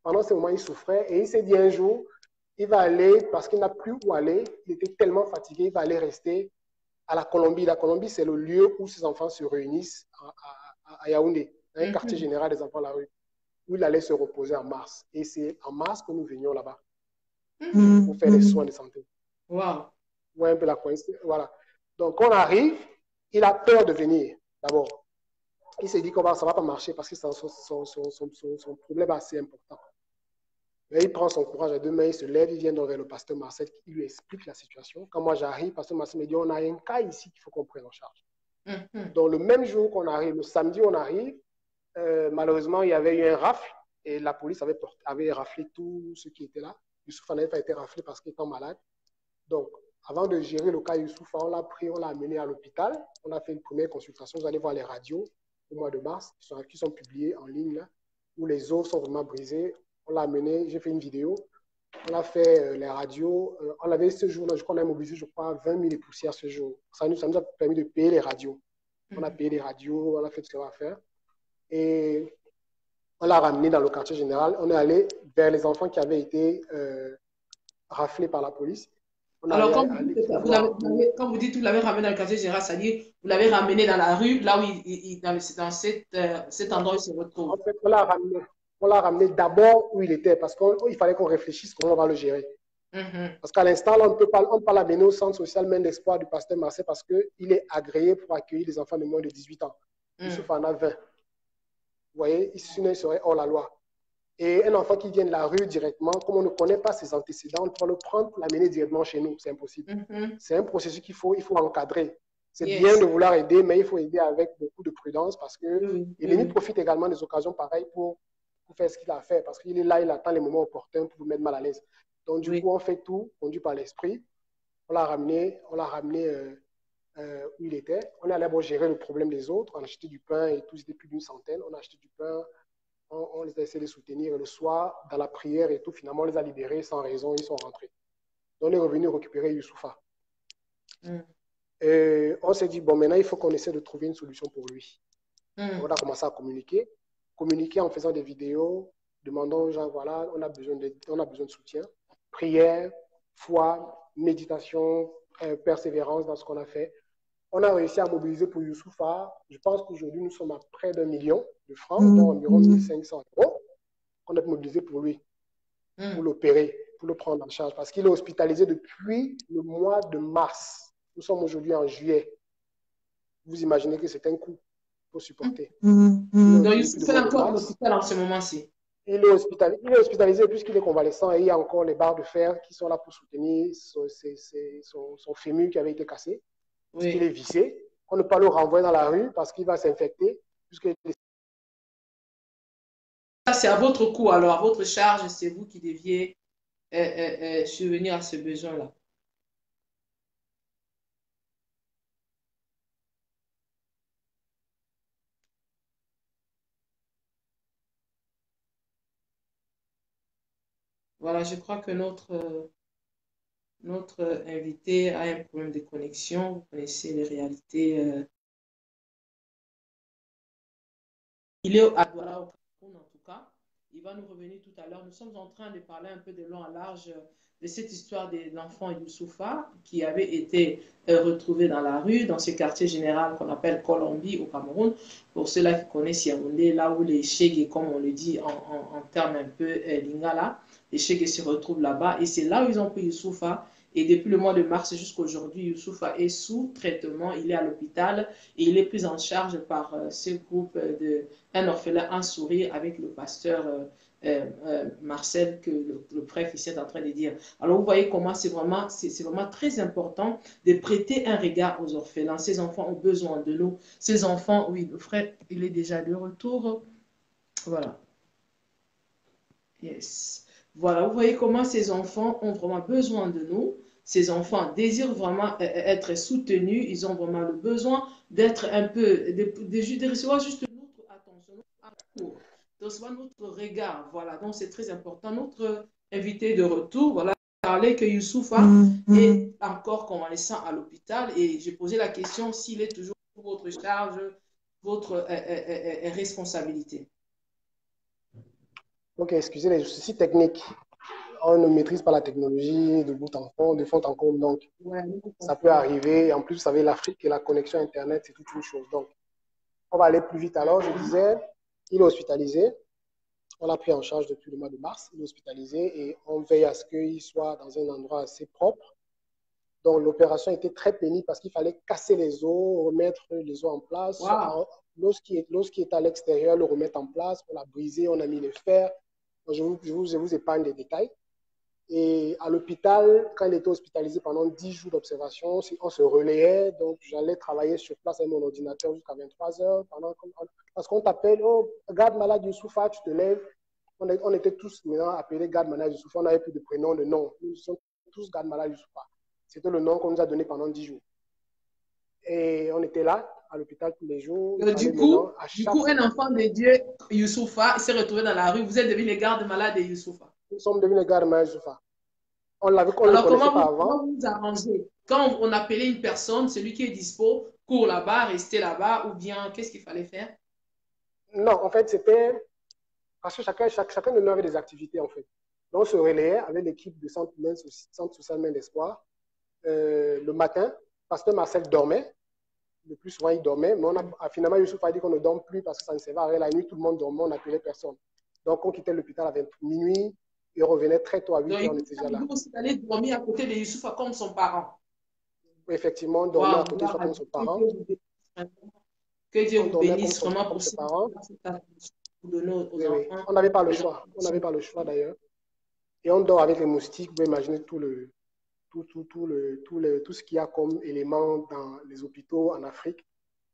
pendant ce moment, il souffrait et il s'est dit un jour, il va aller, parce qu'il n'a plus où aller, il était tellement fatigué, il va aller rester à la Colombie. La Colombie, c'est le lieu où ses enfants se réunissent à Yaoundé, dans un quartier général des enfants de la rue, où il allait se reposer en mars. Et c'est en mars que nous venions là-bas pour faire des soins de santé. Wow. Ouais, un peu la coïncidence. Voilà. Donc, on arrive, il a peur de venir, d'abord. Il s'est dit que ça ne va pas marcher parce que son problème est assez important. Mais il prend son courage à deux mains, il se lève, il vient vers le pasteur Marcel, qui lui explique la situation. Quand moi j'arrive, le pasteur Marcel me dit, on a un cas ici qu'il faut qu'on prenne en charge. Donc le même jour qu'on arrive, le samedi on arrive, malheureusement il y avait eu un rafle et la police avait raflé tout ce qui était là. Youssouf n'avait pas été raflé parce qu'il était malade. Donc avant de gérer le cas Youssouf, on l'a pris, on l'a amené à l'hôpital. On a fait une première consultation. Vous allez voir les radios au mois de mars qui sont publiées en ligne, là, où les os sont vraiment brisés. On l'a amené, j'ai fait une vidéo. On a fait les radios. On avait ce jour-là, je crois qu'on a mobilisé, je crois, 20 000 et poussières ce jour. Ça nous a permis de payer les radios. On a payé les radios, on a fait ce qu'on va faire. Et on l'a ramené dans le quartier général. On est allé vers les enfants qui avaient été raflés par la police. On Alors, allait aller pouvoir. quand vous dites vous l'avez ramené dans le quartier général, c'est-à-dire vous l'avez ramené dans la rue, là où dans cet endroit où il se retrouve. En fait, on l'a ramené d'abord où il était parce qu'il fallait qu'on réfléchisse comment on va le gérer. Mhm. Parce qu'à l'instant, on ne peut pas l'amener au centre social Main d'Espoir du pasteur Marseille parce qu'il est agréé pour accueillir les enfants de moins de 18 ans. Youssouf en a 20. Vous voyez, sinon il serait hors la loi. Et un enfant qui vient de la rue directement, comme on ne connaît pas ses antécédents, on peut le prendre pour l'amener directement chez nous. C'est impossible. C'est un processus qu'il faut encadrer. C'est bien de vouloir aider, mais il faut aider avec beaucoup de prudence parce que l'ennemi profite également des occasions pareilles pour faire ce qu'il a à faire parce qu'il est là, il attend les moments opportuns pour vous mettre mal à l'aise. Donc, du coup, on fait tout, conduit par l'esprit. On l'a ramené où il était. On est allé gérer le problème des autres. On a acheté du pain et tout, c'était plus d'une centaine. On a acheté du pain, on les a essayé de les soutenir. Et le soir, dans la prière et tout, finalement, on les a libérés sans raison, ils sont rentrés. Donc, on est revenu récupérer Youssoufa. Et on s'est dit, bon, maintenant, il faut qu'on essaie de trouver une solution pour lui. On a commencé à communiquer en faisant des vidéos, demandant aux gens, voilà, on a besoin de soutien. Prière, foi, méditation, persévérance dans ce qu'on a fait. On a réussi à mobiliser pour Youssoufa. Je pense qu'aujourd'hui, nous sommes à près d'1 million de francs, donc environ 1500 euros, qu'on a mobilisé pour lui, pour l'opérer, pour le prendre en charge, parce qu'il est hospitalisé depuis le mois de mars. Nous sommes aujourd'hui en juillet. Vous imaginez que c'est un coût pour supporter. Donc, Youssouf est encore à l'hôpital en ce moment-ci. Il est hospitalisé puisqu'il est convalescent et il y a encore les barres de fer qui sont là pour soutenir son fémur qui avait été cassé, puisqu'il est vissé. On ne peut pas le renvoyer dans la rue parce qu'il va s'infecter. Ça, c'est à votre coût, alors, à votre charge, c'est vous qui deviez subvenir à ce besoin-là. Voilà, je crois que notre invité a un problème de connexion. Vous connaissez les réalités. Il est à Douala, au Cameroun, en tout cas. Il va nous revenir tout à l'heure. Nous sommes en train de parler un peu de long à large de cette histoire de l'enfant Youssoufa qui avait été retrouvé dans la rue, dans ce quartier général qu'on appelle Colombie au Cameroun. Pour ceux-là qui connaissent Yaoundé, là où les Chégués, comme on le dit en termes un peu lingala, les Chégués se retrouvent là-bas. Et c'est là où ils ont pris Youssoufa. Et depuis le mois de mars jusqu'à aujourd'hui, Youssoufa est sous traitement. Il est à l'hôpital et il est pris en charge par ce groupe de un orphelin, un sourire avec le pasteur Marcel que le prêtre ici est en train de dire. Alors vous voyez comment c'est vraiment très important de prêter un regard aux orphelins. Ces enfants ont besoin de nous. Ces enfants, oui, le frère, il est déjà de retour. Voilà. Yes. Voilà, vous voyez comment ces enfants ont vraiment besoin de nous. Ces enfants désirent vraiment être soutenus. Ils ont vraiment le besoin d'être un peu, de recevoir juste notre attention, notre amour, de recevoir notre regard. Voilà, donc c'est très important. Notre invité de retour, voilà, parler que Youssoufa est encore convalescent à l'hôpital et j'ai posé la question s'il est toujours sous votre charge, votre responsabilité. Donc, excusez les soucis techniques. On ne maîtrise pas la technologie de bout en fond, de fond en comble. Donc, ça peut arriver. En plus, vous savez, l'Afrique et la connexion Internet, c'est toute une chose. Donc, on va aller plus vite. Alors, je disais, il est hospitalisé. On l'a pris en charge depuis le mois de mars. Il est hospitalisé et on veille à ce qu'il soit dans un endroit assez propre. Donc, l'opération était très pénible parce qu'il fallait casser les os, remettre les os en place. Wow. L'os qui est à l'extérieur, le remettre en place. On l'a brisé, on a mis les fers. Je vous épargne les détails. Et à l'hôpital, quand il était hospitalisé pendant 10 jours d'observation, on se relayait. Donc, j'allais travailler sur place avec mon ordinateur jusqu'à 23 heures. Parce qu'on t'appelle, oh, garde malade Youssoufa, tu te lèves. On était tous maintenant appelés garde malade Youssoufa. On n'avait plus de prénom, de nom. Nous sommes tous garde malade Youssoufa. C'était le nom qu'on nous a donné pendant 10 jours. Et on était là, à l'hôpital tous les jours. Du coup, un enfant de Dieu, Youssoufa, s'est retrouvé dans la rue. Vous êtes devenus les gardes malades de Youssoufa. Nous sommes devenus les gardes malades Youssoufa. Alors, comment vous arrangez? Quand on appelait une personne, celui qui est dispo, court là-bas, rester là-bas, ou bien qu'est-ce qu'il fallait faire? Non, en fait, c'était parce que chacun de nous avait des activités, en fait. Donc, on se relayait avec l'équipe de Centre Social Main d'Espoir. le matin, pasteur Marcel dormait. Le plus souvent, il dormait. Mais finalement, Youssouf a dit qu'on ne dorme plus parce que ça ne servait à rien. La nuit, tout le monde dormait, on n'appelait personne. Donc, on quittait l'hôpital à minuit et on revenait très tôt à 8 heures, on était déjà là. Donc, il allait dormir à côté de Youssouf comme son parent. Effectivement, on dormait à côté de soi comme son parent. Que Dieu vous bénisse vraiment pour ses parents. Donner aux oui, enfants. Oui. On n'avait pas le choix. On n'avait pas le choix d'ailleurs. Et on dort avec les moustiques. Vous pouvez imaginer tout ce qu'il y a comme élément dans les hôpitaux en Afrique,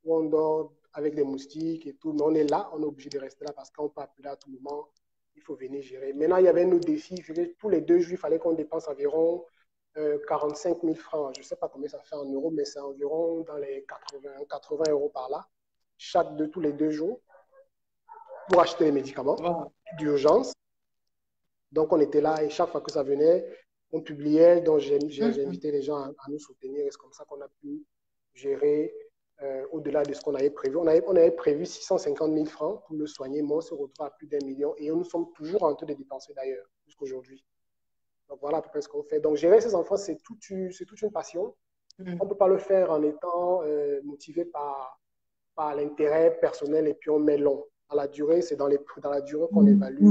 où on dort avec des moustiques et tout. Mais on est là, on est obligé de rester là parce qu'on peut appeler à tout moment. Il faut venir gérer. Maintenant, il y avait nos défis. Tous les 2 jours, il fallait qu'on dépense environ 45 000 francs. Je ne sais pas combien ça fait en euros, mais c'est environ dans les 80 euros par là, tous les 2 jours, pour acheter les médicaments d'urgence. Donc, on était là et chaque fois que ça venait, on publiait. Donc, j'ai invité les gens à nous soutenir. Et c'est comme ça qu'on a pu gérer au-delà de ce qu'on avait prévu. On avait prévu 650 000 francs pour le soigner, mais on se retrouve à plus d'1 million. Et nous sommes toujours en train de dépenser d'ailleurs, jusqu'aujourd'hui. Donc, voilà à peu près ce qu'on fait. Donc, gérer ces enfants, c'est toute une passion. On ne peut pas le faire en étant motivé par l'intérêt personnel et puis on met long. Dans la durée, c'est dans la durée qu'on évalue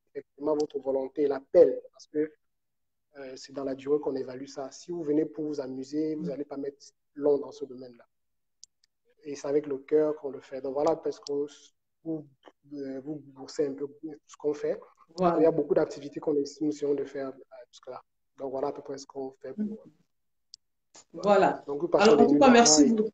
effectivement votre volonté et l'appel. Parce que c'est dans la durée qu'on évalue ça. Si vous venez pour vous amuser, vous n'allez pas mettre long dans ce domaine-là. Et c'est avec le cœur qu'on le fait. Donc voilà, parce que vous boursez un peu ce qu'on fait. Voilà. Il y a beaucoup d'activités qu'on essayons de faire jusque-là. Donc voilà à peu près ce qu'on fait. Voilà. Donc, alors, en tout cas, merci beaucoup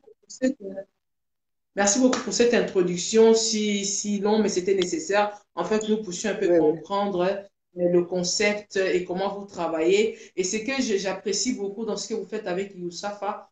pour cette introduction si longue, mais c'était nécessaire. En fait, nous puissions un peu comprendre le concept et comment vous travaillez. Et ce que j'apprécie beaucoup dans ce que vous faites avec Youssoupha,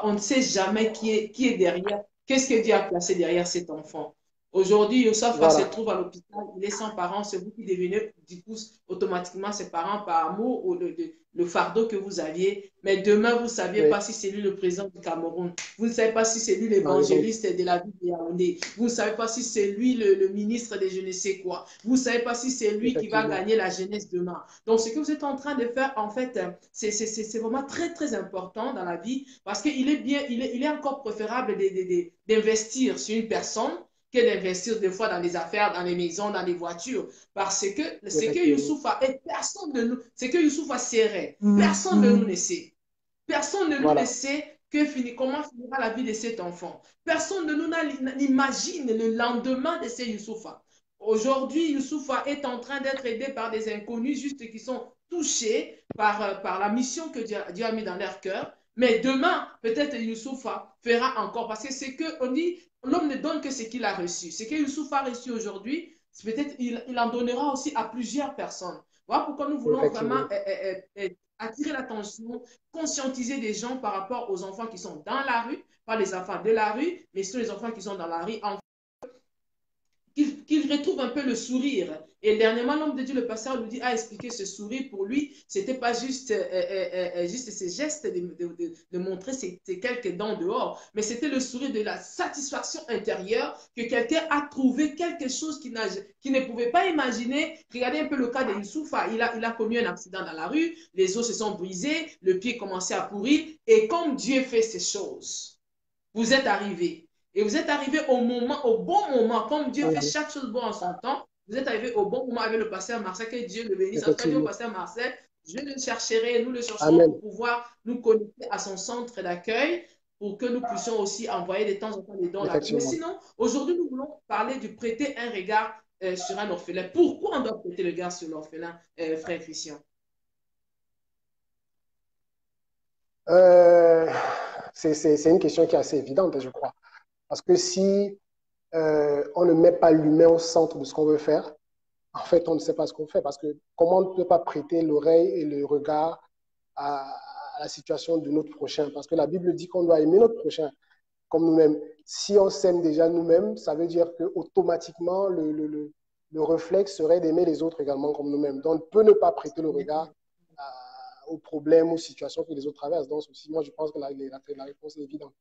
on ne sait jamais qui est derrière. Qu'est-ce que Dieu a placé derrière cet enfant? Aujourd'hui, Youssoupha se trouve à l'hôpital, il est sans parents, c'est vous qui devenez du coup automatiquement ses parents par amour ou le fardeau que vous aviez. Mais demain, vous ne saviez pas si c'est lui le président du Cameroun. Vous ne savez pas si c'est lui l'évangéliste de la ville de Yaoundé. Vous ne savez pas si c'est lui le ministre de je ne sais quoi. Vous ne savez pas si c'est lui qui va gagner la jeunesse demain. Donc, ce que vous êtes en train de faire, en fait, c'est vraiment très, très important dans la vie parce qu'il est encore préférable d'investir sur une personne que d'investir des fois dans les affaires, dans les maisons, dans les voitures. Parce que ce que Youssoupha est, personne de nous, ce que Youssoupha serait, personne de nous ne sait. Personne de nous ne sait comment finira la vie de cet enfant. Personne de nous n'imagine le lendemain de ce Youssoupha. Aujourd'hui, Youssoupha est en train d'être aidé par des inconnus juste qui sont touchés par la mission que Dieu a mis dans leur cœur. Mais demain, peut-être Youssoupha fera encore. Parce que c'est qu'on dit, l'homme ne donne que ce qu'il a reçu. Ce que Youssoupha a reçu aujourd'hui, peut-être il en donnera aussi à plusieurs personnes. Voilà pourquoi nous voulons vraiment attirer l'attention, conscientiser des gens par rapport aux enfants qui sont dans la rue, pas les enfants de la rue, mais sur les enfants qui sont dans la rue, qu'il retrouve un peu le sourire. Et dernièrement, l'homme de Dieu, le pasteur, nous dit, a expliqué ce sourire pour lui, c'était pas juste ces gestes de montrer ses quelques dents dehors, mais c'était le sourire de la satisfaction intérieure que quelqu'un a trouvé quelque chose qu'il ne pouvait pas imaginer. Regardez un peu le cas de Youssoupha. Il a commis un accident dans la rue, les os se sont brisés, le pied commençait à pourrir, et comme Dieu fait ces choses, vous êtes arrivé. Et vous êtes arrivé au bon moment, comme Dieu fait chaque chose bon en son temps. Vous êtes arrivé au bon moment avec le pasteur Marcel, que Dieu le bénisse. En tout cas, au pasteur Marcel, je le chercherai, nous le chercherons pour pouvoir nous connecter à son centre d'accueil, pour que nous puissions aussi envoyer de temps en temps des dons là-dessus. Mais sinon, aujourd'hui, nous voulons parler du prêter un regard sur un orphelin. Pourquoi on doit prêter le regard sur l'orphelin, frère Christian? C'est une question qui est assez évidente, je crois. Parce que si on ne met pas l'humain au centre de ce qu'on veut faire, en fait, on ne sait pas ce qu'on fait. Parce que comment on ne peut pas prêter l'oreille et le regard à la situation de notre prochain? Parce que la Bible dit qu'on doit aimer notre prochain comme nous-mêmes. Si on s'aime déjà nous-mêmes, ça veut dire qu'automatiquement, le réflexe serait d'aimer les autres également comme nous-mêmes. Donc, on peut ne pas prêter le regard aux problèmes, aux situations que les autres traversent. Donc, aussi, moi, je pense que la réponse est évidente.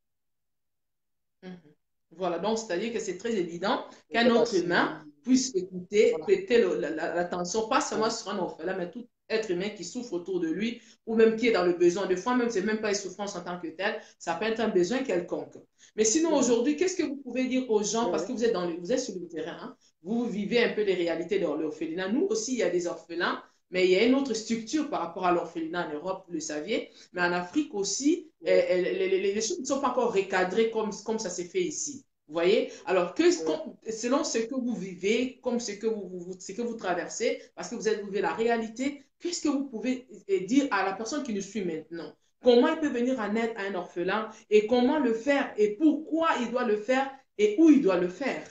Voilà, donc c'est-à-dire que c'est très évident qu'un autre humain puisse écouter, prêter l'attention, pas seulement sur un orphelin, mais être humain qui souffre autour de lui ou même qui est dans le besoin. Des fois, même, c'est même pas une souffrance en tant que telle, ça peut être un besoin quelconque. Mais sinon, aujourd'hui, qu'est-ce que vous pouvez dire aux gens, parce que vous êtes, vous êtes sur le terrain, hein, vous vivez un peu les réalités de l'orphelinat. Nous aussi, il y a des orphelins, mais il y a une autre structure par rapport à l'orphelinat en Europe, vous le saviez. Mais en Afrique aussi, les choses ne sont pas encore recadrées comme ça s'est fait ici. Vous voyez? Alors, selon ce que vous vivez, comme ce que vous traversez, parce que vous vivez la réalité, qu'est-ce que vous pouvez dire à la personne qui nous suit maintenant? Comment il peut venir en aide à un orphelin et comment le faire et pourquoi il doit le faire et où il doit le faire?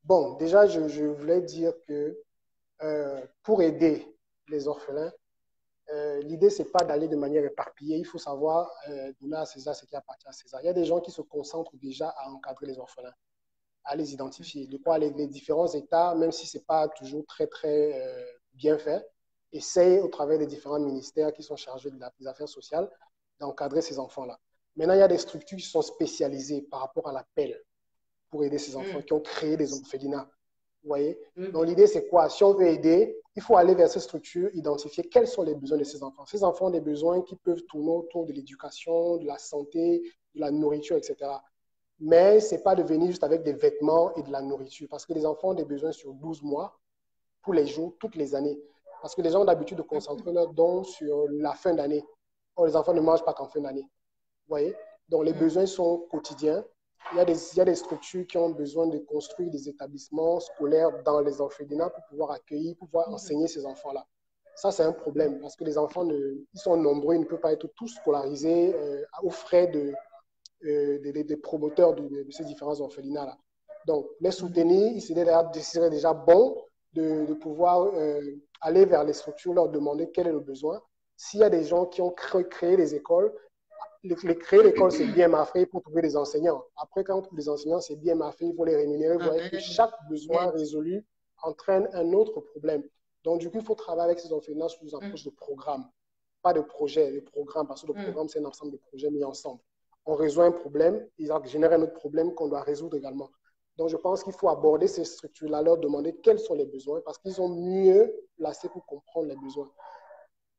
Bon, déjà, je voulais dire que pour aider les orphelins, l'idée, c'est pas d'aller de manière éparpillée. Il faut savoir donner à César ce qui appartient à César. Il y a des gens qui se concentrent déjà à encadrer les orphelins, à les identifier. De quoi les différents États, même si ce n'est pas toujours très bien fait, essayent au travers des différents ministères qui sont chargés des affaires sociales d'encadrer ces enfants-là. Maintenant, il y a des structures qui sont spécialisées par rapport à l'appel pour aider ces enfants, qui ont créé des orphelinats. Vous voyez? Donc, l'idée, c'est quoi? Si on veut aider, il faut aller vers ces structures, identifier quels sont les besoins de ces enfants. Ces enfants ont des besoins qui peuvent tourner autour de l'éducation, de la santé, de la nourriture, etc. Mais ce n'est pas de venir juste avec des vêtements et de la nourriture, parce que les enfants ont des besoins sur 12 mois, tous les jours, toutes les années. Parce que les gens ont l'habitude de concentrer leurs dons sur la fin d'année. Or, les enfants ne mangent pas qu'en fin d'année. Vous voyez? Donc, les besoins sont quotidiens. Il y a des structures qui ont besoin de construire des établissements scolaires dans les orphelinats pour pouvoir accueillir, pour pouvoir enseigner ces enfants-là. Ça, c'est un problème parce que les enfants, ils sont nombreux, ils ne peuvent pas être tous scolarisés aux frais des promoteurs de ces différents orphelinats-là. Donc, les soutenir, il serait déjà bon de pouvoir aller vers les structures, leur demander quel est le besoin. S'il y a des gens qui ont créé des écoles, créer l'école, c'est bien, mais après, il faut trouver des enseignants. Après, quand on trouve des enseignants, c'est bien, mais après, il faut les rémunérer. Vous voyez que chaque besoin résolu entraîne un autre problème. Donc, du coup, il faut travailler avec ces orphelinats sous une approche de programme, pas de projet, de programme, parce que le programme, c'est un ensemble de projets mis ensemble. On résout un problème, ils génèrent un autre problème qu'on doit résoudre également. Donc, je pense qu'il faut aborder ces structures-là, leur demander quels sont les besoins, parce qu'ils sont mieux placés pour comprendre les besoins.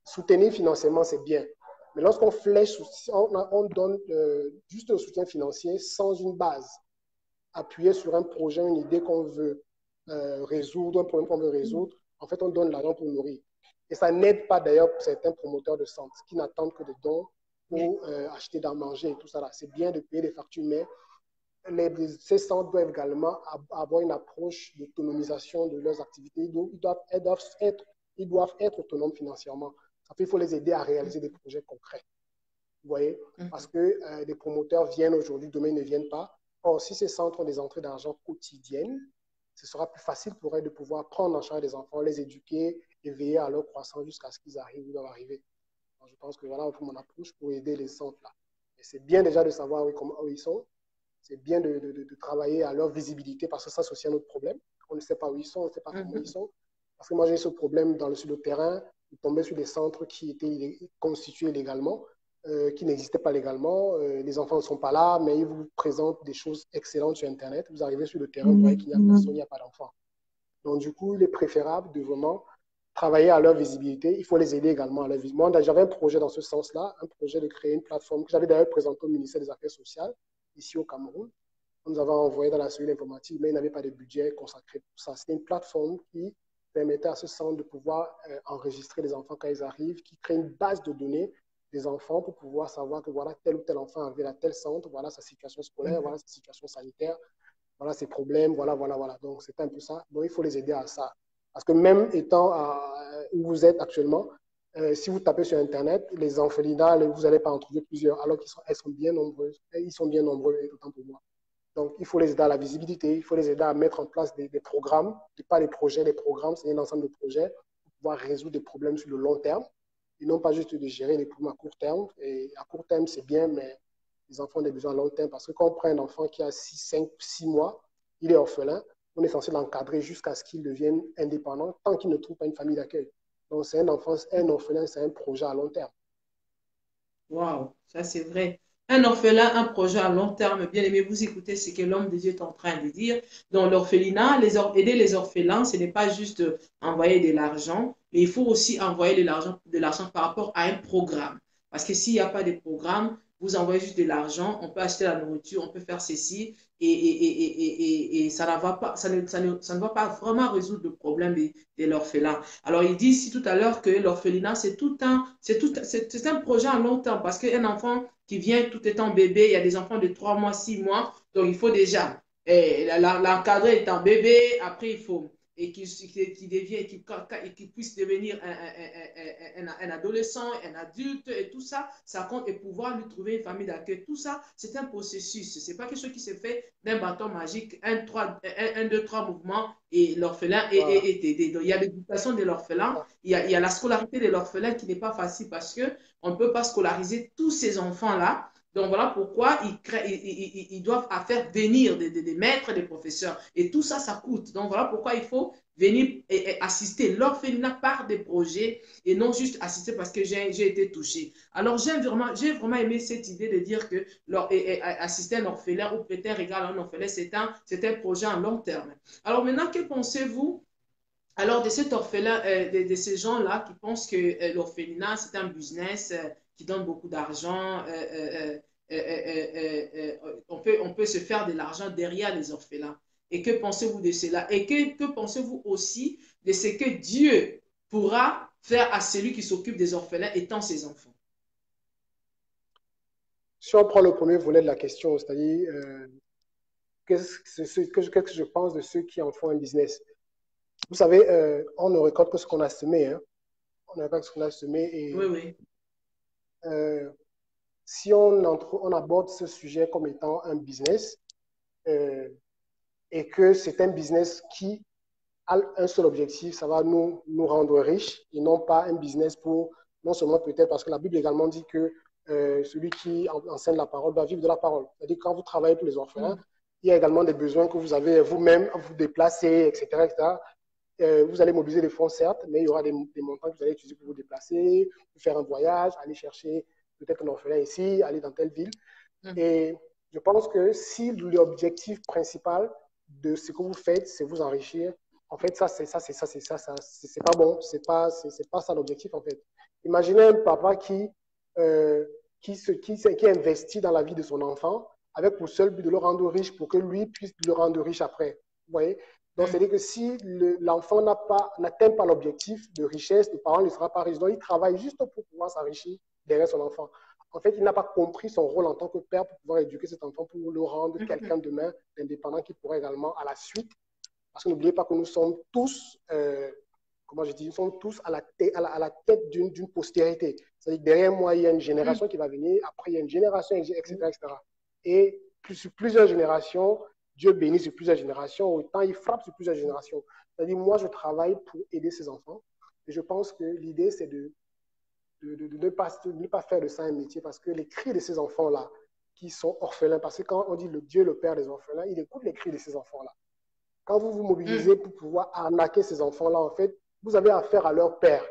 Soutenir financièrement, c'est bien. Mais lorsqu'on flèche, on donne juste un soutien financier sans une base, appuyé sur un projet, une idée qu'on veut résoudre, un problème qu'on veut résoudre, en fait, on donne l'argent pour nourrir. Et ça n'aide pas d'ailleurs certains promoteurs de centres qui n'attendent que des dons pour acheter d'à manger et tout ça. C'est bien de payer des factures, mais ces centres doivent également avoir une approche d'autonomisation de leurs activités. Ils doivent être autonomes financièrement. Il faut les aider à réaliser des projets concrets. Vous voyez? Parce que des promoteurs viennent aujourd'hui, demain ils ne viennent pas. Or, si ces centres ont des entrées d'argent quotidiennes, ce sera plus facile pour eux de pouvoir prendre en charge les enfants, les éduquer et veiller à leur croissance jusqu'à ce qu'ils arrivent où ils doivent arriver. Donc, je pense que voilà un peu mon approche pour aider les centres là. Et c'est bien déjà de savoir où ils sont. C'est bien de travailler à leur visibilité parce que ça, c'est aussi un autre problème. On ne sait pas où ils sont, on ne sait pas comment ils sont. Parce que moi, j'ai ce problème sur le terrain, de tomber sur des centres qui étaient constitués légalement, qui n'existaient pas légalement. Les enfants ne sont pas là, mais ils vous présentent des choses excellentes sur Internet. Vous arrivez sur le terrain, vous voyez qu'il n'y a personne, il n'y a pas d'enfants. Donc, du coup, il est préférable de vraiment travailler à leur visibilité. Il faut les aider également à leur visibilité. Moi, j'avais un projet dans ce sens-là, un projet de créer une plateforme que j'avais d'ailleurs présenté au ministère des Affaires sociales, ici au Cameroun. On nous avait envoyé dans la cellule informatique, mais il n'avait pas de budget consacré pour ça. C'était une plateforme qui permettait à ce centre de pouvoir enregistrer les enfants quand ils arrivent, qui crée une base de données des enfants pour pouvoir savoir que voilà, tel ou tel enfant avait à tel centre, voilà sa situation scolaire, voilà sa situation sanitaire, voilà ses problèmes, voilà. Donc, c'est un peu ça. Donc, il faut les aider à ça. Parce que même étant où vous êtes actuellement, si vous tapez sur Internet, les orphelinats, vous n'allez pas en trouver plusieurs, alors qu'ils sont bien nombreux. Ils sont bien nombreux, et autant pour moi. Donc, il faut les aider à la visibilité, il faut les aider à mettre en place des programmes, pas des projets, des programmes, c'est un ensemble de projets pour pouvoir résoudre des problèmes sur le long terme, et non pas juste de gérer des problèmes à court terme. Et à court terme, c'est bien, mais les enfants ont des besoins à long terme, parce que quand on prend un enfant qui a 6 mois, il est orphelin, on est censé l'encadrer jusqu'à ce qu'il devienne indépendant, tant qu'il ne trouve pas une famille d'accueil. Donc, c'est un orphelin, c'est un projet à long terme. Waouh, ça c'est vrai. Un orphelin, un projet à long terme. Bien aimé, vous écoutez ce que l'homme de Dieu est en train de dire. Dans l'orphelinat, aider les orphelins, ce n'est pas juste envoyer de l'argent, mais il faut aussi envoyer de l'argent par rapport à un programme. Parce que s'il n'y a pas de programme, vous envoyez juste de l'argent, on peut acheter la nourriture, on peut faire ceci, et ça, va pas, ça ne va pas vraiment résoudre le problème de l'orphelin. Alors, il dit ici tout à l'heure que l'orphelinat, c'est un projet à long terme parce qu'un enfant qui vient tout étant bébé, il y a des enfants de 3 mois, 6 mois, donc il faut déjà l'encadrer étant bébé, après il faut et qu'il puisse devenir un adolescent, un adulte, et tout ça, ça compte, et pouvoir lui trouver une famille d'accueil. Tout ça, c'est un processus. Ce n'est pas quelque chose qui se fait d'un bâton magique, un, deux, trois mouvements, et l'orphelin Voilà. est aidé. Donc, il y a l'éducation de l'orphelin, il y a la scolarité de l'orphelin qui n'est pas facile parce qu'on ne peut pas scolariser tous ces enfants-là. Donc voilà pourquoi ils doivent faire venir des maîtres, des professeurs. Et tout ça, ça coûte. Donc voilà pourquoi il faut venir et assister l'orphelinat par des projets et non juste assister parce que j'ai été touché. Alors j'ai vraiment aimé cette idée de dire que assister un orphelin ou prêter un regard à un orphelin, c'est un projet à long terme. Alors maintenant, que pensez-vous alors, de cet orphelin, de ces gens-là qui pensent que l'orphelinat, c'est un business qui donne beaucoup d'argent, on peut se faire de l'argent derrière les orphelins. Et que pensez-vous de cela? Et que pensez-vous aussi de ce que Dieu pourra faire à celui qui s'occupe des orphelins étant ses enfants? Si on prend le premier volet de la question, c'est-à-dire qu'est-ce que je pense de ceux qui en font un business. Vous savez, on ne récolte que ce qu'on a semé. Hein. On ne récolte que ce qu'on a semé. Oui, Et oui. euh, si on aborde ce sujet comme étant un business euh, et que c'est un business qui a un seul objectif, ça va nous rendre riches et non pas un business pour, non seulement peut-être parce que la Bible également dit que celui qui enseigne la parole doit vivre de la parole. C'est-à-dire quand vous travaillez pour les orphelins, Mm. il y a également des besoins que vous avez vous-même à vous déplacer, etc. etc. Vous allez mobiliser des fonds, certes, mais il y aura des montants que vous allez utiliser pour vous déplacer, pour faire un voyage, aller chercher peut-être un orphelin ici, aller dans telle ville. Mm. Et je pense que si l'objectif principal de ce que vous faites, c'est vous enrichir, en fait, c'est pas bon, c'est pas ça l'objectif, en fait. Imaginez un papa qui investit dans la vie de son enfant avec pour seul but de le rendre riche pour que lui puisse le rendre riche après. Vous voyez? Donc, Mm. c'est-à-dire que si l'enfant n'atteint pas l'objectif de richesse, le parent ne sera pas riche. Donc, il travaille juste pour pouvoir s'enrichir derrière son enfant. En fait, il n'a pas compris son rôle en tant que père pour pouvoir éduquer cet enfant, pour le rendre Mm. quelqu'un demain indépendant qui pourrait également, à la suite, parce que n'oubliez pas que nous sommes tous, comment je dis, nous sommes tous à la tête d'une postérité. C'est-à-dire que derrière moi, il y a une Mm. génération qui va venir, après, il y a une génération, etc. Mm. etc. Et sur plusieurs générations, Dieu bénit sur plusieurs générations, autant il frappe sur plusieurs générations. C'est-à-dire, moi, je travaille pour aider ces enfants. Et je pense que l'idée, c'est de ne pas faire de ça un métier parce que les cris de ces enfants-là, qui sont orphelins, parce que quand on dit le Dieu, le Père des orphelins, il écoute les cris de ces enfants-là. Quand vous vous mobilisez Mm. pour pouvoir arnaquer ces enfants-là, en fait, vous avez affaire à leur père.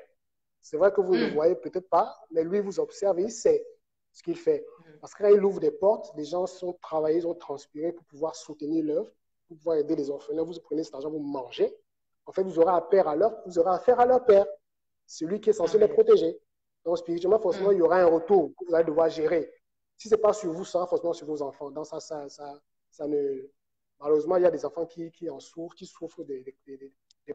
C'est vrai que vous ne le Mm. voyez peut-être pas, mais lui vous observe et il sait ce qu'il fait. Parce que quand il ouvre des portes, les gens sont travaillés, ils ont transpiré pour pouvoir soutenir l'œuvre, pour pouvoir aider les orphelins. Vous prenez cet argent, vous mangez. En fait, vous aurez affaire à leur père, celui qui est censé les Amen. protéger. Donc, spirituellement, forcément, il Mm. y aura un retour que vous allez devoir gérer. Si ce n'est pas sur vous, ça sera forcément sur vos enfants. Donc, ça ne. Malheureusement, il y a des enfants qui en souffrent, qui souffrent des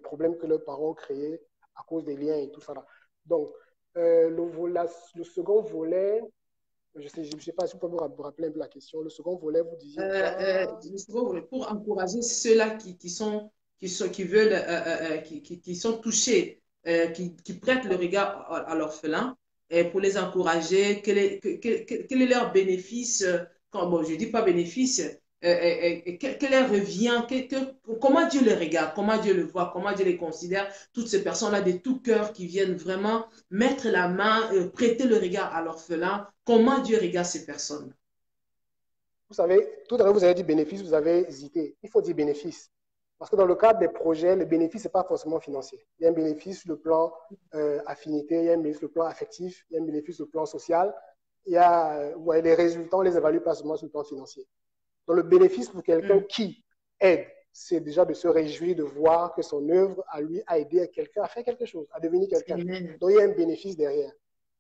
problèmes que leurs parents ont créés à cause des liens et tout ça. Là. Donc, le second volet, je ne sais pas si vous pouvez vous rappeler un peu la question. Le second volet, vous disiez quoi? Justement, pour encourager ceux-là qui veulent, qui sont touchés, qui prêtent le regard à l'orphelin, et pour les encourager, quel est leur bénéfice, bon, je ne dis pas bénéfice, quel leur revient, comment Dieu les regarde, comment Dieu le voit, comment Dieu les considère, toutes ces personnes-là de tout cœur qui viennent vraiment mettre la main, prêter le regard à l'orphelin, comment Dieu regarde ces personnes. Vous savez, tout à l'heure, vous avez dit bénéfice, vous avez hésité. Il faut dire bénéfice. Parce que dans le cadre des projets, le bénéfice n'est pas forcément financier. Il y a un bénéfice sur le plan affinité, il y a un bénéfice sur le plan affectif, il y a un bénéfice sur le plan social. il y a ouais, les résultats, on les évalue pas seulement sur le plan financier. Donc, le bénéfice pour quelqu'un qui aide, c'est déjà de se réjouir de voir que son œuvre à lui a aidé quelqu'un à faire quelque chose, à devenir quelqu'un. Donc, il y a un bénéfice derrière.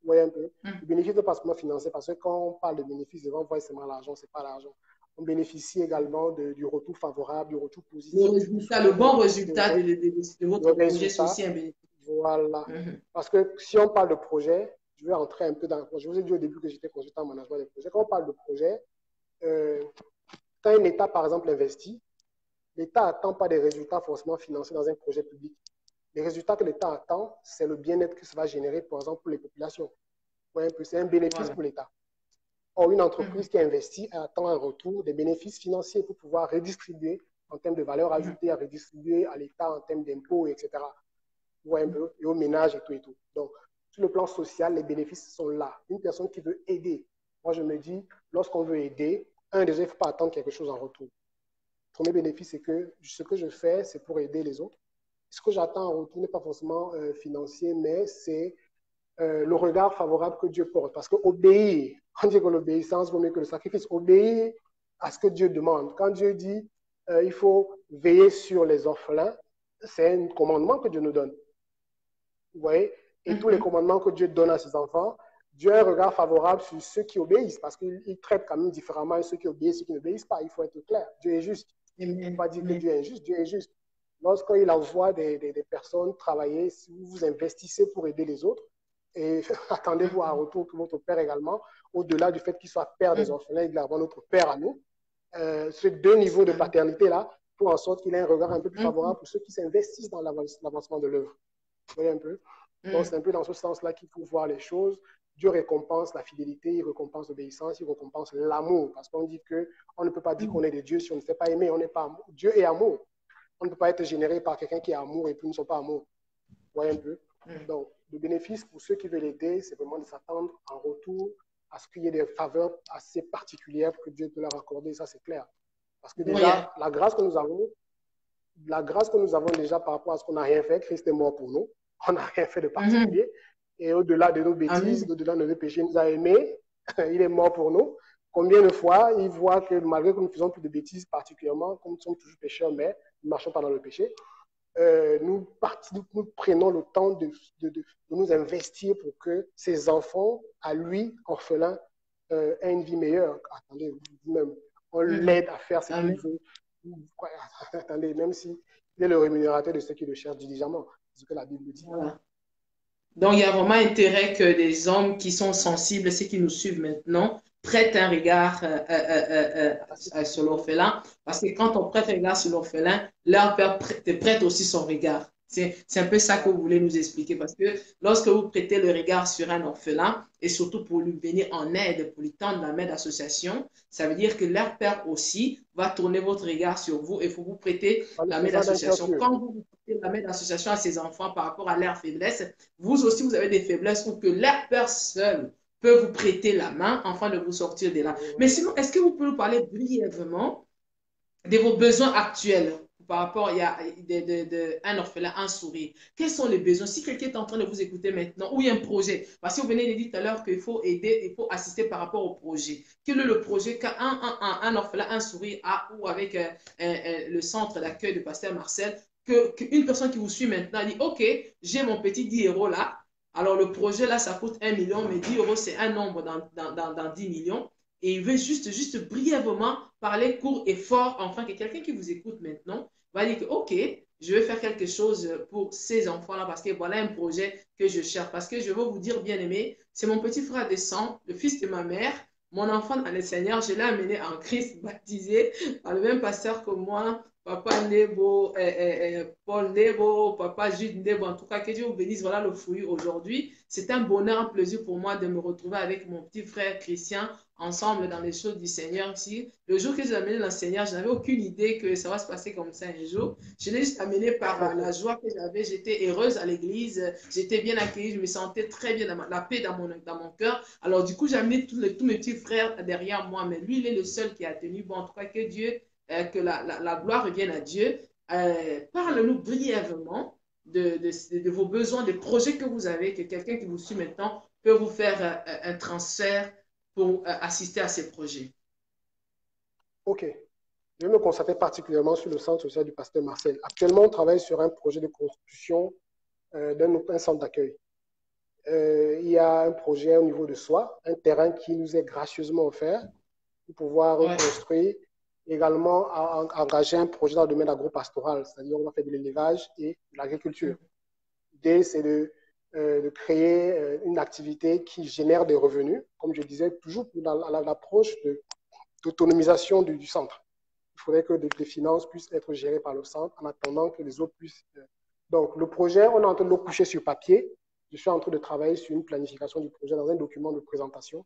Vous voyez un peu? Le bénéfice n'est pas seulement financier, parce que quand on parle de bénéfice, on voit seulement l'argent, ce n'est pas l'argent. On bénéficie également du retour favorable, du retour positif. Le bon résultat de votre projet, c'est aussi un bénéfice. Voilà. Parce que si on parle de projet, je vais entrer un peu dans le projet. Je vous ai dit au début que j'étais consultant en management des projets. Quand on parle de projet, quand un État, par exemple, investit, l'État n'attend pas des résultats forcément financiers dans un projet public. Les résultats que l'État attend, c'est le bien-être que ça va générer, par exemple, pour les populations. Ouais, c'est un bénéfice pour l'État. Or, une entreprise qui investit attend un retour des bénéfices financiers pour pouvoir redistribuer en termes de valeur ajoutée, à redistribuer à l'État en termes d'impôts, etc. Ouais, un peu, et aux ménages et tout et tout. Donc, sur le plan social, les bénéfices sont là. Une personne qui veut aider, moi je me dis, lorsqu'on veut aider, déjà, il ne faut pas attendre quelque chose en retour. Le premier bénéfice, c'est que ce que je fais, c'est pour aider les autres. Ce que j'attends en retour n'est pas forcément financier, mais c'est le regard favorable que Dieu porte. Parce qu'obéir, on dit que l'obéissance vaut mieux que le sacrifice. Obéir à ce que Dieu demande. Quand Dieu dit il faut veiller sur les orphelins, c'est un commandement que Dieu nous donne. Vous voyez? Et tous les commandements que Dieu donne à ses enfants, Dieu a un regard favorable sur ceux qui obéissent, parce qu'il traite quand même différemment ceux qui obéissent et ceux qui n'obéissent pas. Il faut être clair. Dieu est juste. Il ne faut pas dire que Dieu est injuste. Dieu est juste. Lorsqu'il envoie des personnes travailler, si vous vous investissez pour aider les autres, et attendez-vous à un retour que votre Père également, au-delà du fait qu'il soit Père des orphelins, il doit avoir notre Père à nous. Ces deux niveaux de paternité-là font en sorte qu'il ait un regard un peu plus favorable pour ceux qui s'investissent dans l'avancement de l'œuvre. Vous voyez un peu? Donc, c'est un peu dans ce sens-là qu'il faut voir les choses. Dieu récompense la fidélité, il récompense l'obéissance, il récompense l'amour. Parce qu'on dit qu'on ne peut pas dire qu'on est de Dieu si on ne sait pas aimer. On n'est pas amour. Dieu est amour. On ne peut pas être généré par quelqu'un qui est amour et puis ne sont pas amour. Vous voyez un peu? Donc, le bénéfice pour ceux qui veulent aider, c'est vraiment de s'attendre en retour à ce qu'il y ait des faveurs assez particulières que Dieu peut leur accorder. Ça, c'est clair. Parce que déjà, la grâce que nous avons déjà par rapport à ce qu'on n'a rien fait, Christ est mort pour nous. On n'a rien fait de particulier. Et au-delà de nos bêtises, au-delà de nos péchés, il nous a aimés. Il est mort pour nous. Combien de fois il voit que malgré que nous faisons plus de bêtises particulièrement, comme nous sommes toujours pécheurs, mais nous ne marchons pas dans le péché, nous prenons le temps de nous investir pour que ces enfants, à lui, orphelins, aient une vie meilleure. Attendez, vous-même, on l'aide à faire ce qu'il veut. Attendez, même s'il est le rémunérateur de ceux qui le cherchent diligemment, c'est ce que la Bible dit. Voilà. Donc, il y a vraiment intérêt que des hommes qui sont sensibles, ceux qui nous suivent maintenant, prêtent un regard sur l'orphelin. Parce que quand on prête un regard sur l'orphelin, leur père te prête aussi son regard. C'est un peu ça que vous voulez nous expliquer. Parce que lorsque vous prêtez le regard sur un orphelin, et surtout pour lui venir en aide, pour lui tendre la main d'association, ça veut dire que leur père aussi va tourner votre regard sur vous et il faut vous prêter la main d'association. Quand vous prêtez la main d'association à ses enfants par rapport à leurs faiblesses, vous aussi, vous avez des faiblesses ou que leur père seul peut vous prêter la main afin de vous sortir de là. Mais sinon, est-ce que vous pouvez nous parler brièvement de vos besoins actuels par rapport à un orphelin, un sourire? Quels sont les besoins? Si quelqu'un est en train de vous écouter maintenant, ou il y a un projet, parce que vous venez de dire tout à l'heure qu'il faut aider, il faut assister par rapport au projet. Quel est le projet qu'un orphelin, un sourire a, ou avec le centre d'accueil de Pasteur Marcel, qu'une personne qui vous suit maintenant dit, OK, j'ai mon petit 10 € là. Alors, le projet là, ça coûte 1 million, mais 10 €, c'est un nombre dans 10 millions. Et il veut juste brièvement parler court et fort, enfin que quelqu'un qui vous écoute maintenant va dire que, OK, je vais faire quelque chose pour ces enfants-là parce que voilà un projet que je cherche. Parce que je veux vous dire, bien aimé, c'est mon petit frère de sang, le fils de ma mère, mon enfant dans le Seigneur. Je l'ai amené en Christ, baptisé par le même pasteur que moi, Papa Nebo, Paul Nebo, Papa Jude Nebo. En tout cas, que Dieu vous bénisse. Voilà le fruit aujourd'hui. C'est un bonheur, un plaisir pour moi de me retrouver avec mon petit frère Christian ensemble dans les choses du Seigneur ici. Le jour que j'ai amené dans le Seigneur, je n'avais aucune idée que ça va se passer comme ça un jour. Je l'ai juste amené par la joie que j'avais. J'étais heureuse à l'église. J'étais bien accueillie. Je me sentais très bien, la paix dans mon cœur. Alors du coup, j'ai amené tous mes petits frères derrière moi. Mais lui, il est le seul qui a tenu. Bon, en tout cas, que Dieu, que la gloire revienne à Dieu. Parle-nous brièvement de vos besoins, des projets que vous avez, que quelqu'un qui vous suit maintenant peut vous faire un transfert pour assister à ces projets? OK. Je vais me concentrer particulièrement sur le centre social du Pasteur Marcel. Actuellement, on travaille sur un projet de construction d'un centre d'accueil. Il y a un projet au niveau de soi, un terrain qui nous est gracieusement offert pour pouvoir reconstruire. Également, engager un projet dans le domaine agro-pastoral, c'est-à-dire on va faire de l'élevage et de l'agriculture. L'idée, c'est de créer une activité qui génère des revenus, comme je disais, toujours dans l'approche d'autonomisation du centre. Il faudrait que les finances puissent être gérées par le centre en attendant que les autres puissent. Donc, le projet, on est en train de le coucher sur papier. Je suis en train de travailler sur une planification du projet dans un document de présentation.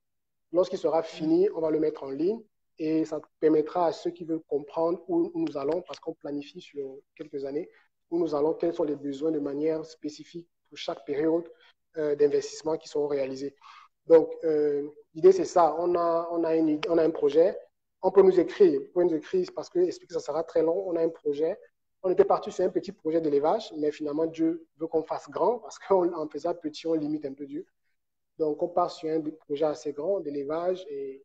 Lorsqu'il sera fini, on va le mettre en ligne et ça permettra à ceux qui veulent comprendre où nous allons, parce qu'on planifie sur quelques années, où nous allons, quels sont les besoins de manière spécifique pour chaque période d'investissement qui seront réalisés. Donc, l'idée, c'est ça. On a un projet. On peut nous écrire, parce que expliquer ça sera très long. On a un projet. On était parti sur un petit projet d'élevage, mais finalement, Dieu veut qu'on fasse grand, parce qu'en faisant petit, on limite un peu Dieu. Donc, on part sur un projet assez grand d'élevage et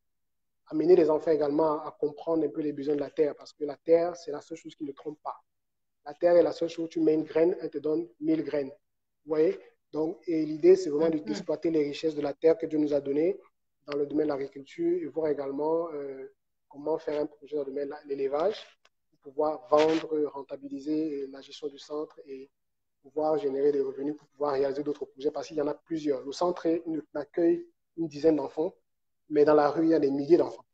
amener les enfants également à comprendre un peu les besoins de la terre, parce que la terre, c'est la seule chose qui ne trompe pas. La terre est la seule chose où tu mets une graine, elle te donne 1000 graines. Vous voyez? Donc, et l'idée, c'est vraiment d'exploiter les richesses de la terre que Dieu nous a données dans le domaine de l'agriculture et voir également comment faire un projet dans le domaine de l'élevage pour pouvoir vendre, rentabiliser la gestion du centre et pouvoir générer des revenus pour pouvoir réaliser d'autres projets parce qu'il y en a plusieurs. Le centre accueille une dizaine d'enfants, mais dans la rue, il y a des milliers d'enfants.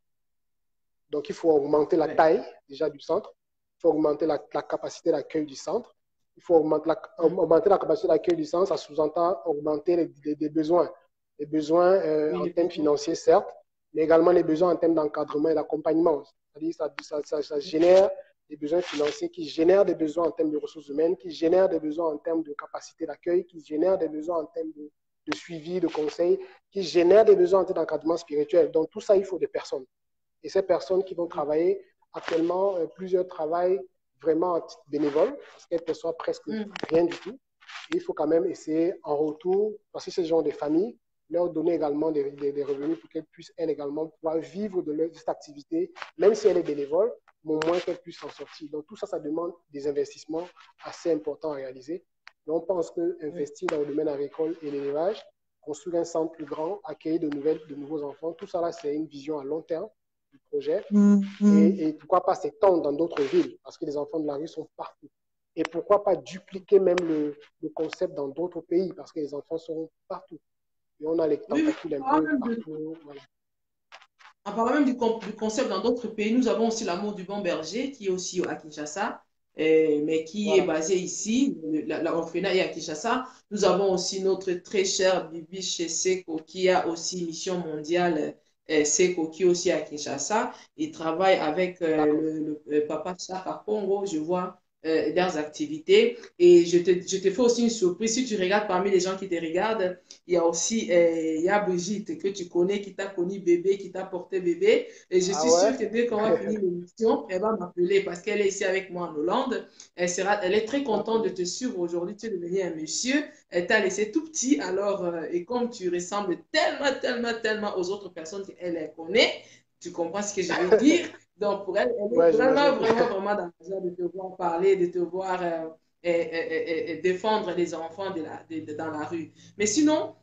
Donc, il faut augmenter la taille déjà du centre, il faut augmenter la capacité d'accueil du centre, il faut augmenter la capacité d'accueil du centre, ça sous-entend augmenter les besoins. Les besoins en termes financiers, certes, mais également les besoins en termes d'encadrement et d'accompagnement. C'est-à-dire ça génère des besoins financiers qui génèrent des besoins en termes de ressources humaines, qui génèrent des besoins en termes de capacité d'accueil, qui génèrent des besoins en termes de suivi, de conseil, qui génèrent des besoins en termes d'encadrement spirituel. Donc, tout ça, il faut des personnes. Et ces personnes qui vont travailler, actuellement, plusieurs travaillent vraiment en titre bénévole, parce qu'elles ne perçoivent presque rien du tout. Et il faut quand même essayer en retour, parce que ces gens des familles, leur donner également des revenus pour qu'elles puissent, elles également, pouvoir vivre de cette activité, même si elle est bénévole, mais au moins qu'elles puissent s'en sortir. Donc tout ça, ça demande des investissements assez importants à réaliser. Et on pense qu'investir dans le domaine agricole et l'élevage, construire un centre plus grand, accueillir de nouveaux enfants, tout ça là, c'est une vision à long terme du projet. Et pourquoi pas s'étendre dans d'autres villes, parce que les enfants de la rue sont partout. Et pourquoi pas dupliquer même le concept dans d'autres pays, parce que les enfants seront partout. Et on a les tentacules un peu partout. Voilà. En parlant même du concept dans d'autres pays, nous avons aussi l'amour du bon berger, qui est aussi à Kinshasa, mais qui est basé ici. L'orphelinat est à Kinshasa. Nous avons aussi notre très cher Bibi chez Seko, qui a aussi mission mondiale Seko, qui est aussi à Kinshasa. Il travaille avec le papa Chaka Congo, je vois leurs activités. Et je te fais aussi une surprise. Si tu regardes parmi les gens qui te regardent, il y a aussi il y a Brigitte que tu connais, qui t'a connu bébé, qui t'a porté bébé. Et je suis sûre que dès qu'on va finir l'émission, elle va m'appeler parce qu'elle est ici avec moi en Hollande. Elle est très contente de te suivre aujourd'hui. Tu es devenu un monsieur. Elle t'a laissé tout petit. Alors, et comme tu ressembles tellement aux autres personnes qu'elle connaît, tu comprends ce que je veux dire. Donc, pour elle, elle est vraiment dans la joie de te voir parler, de te voir et défendre les enfants dans la rue. Mais sinon,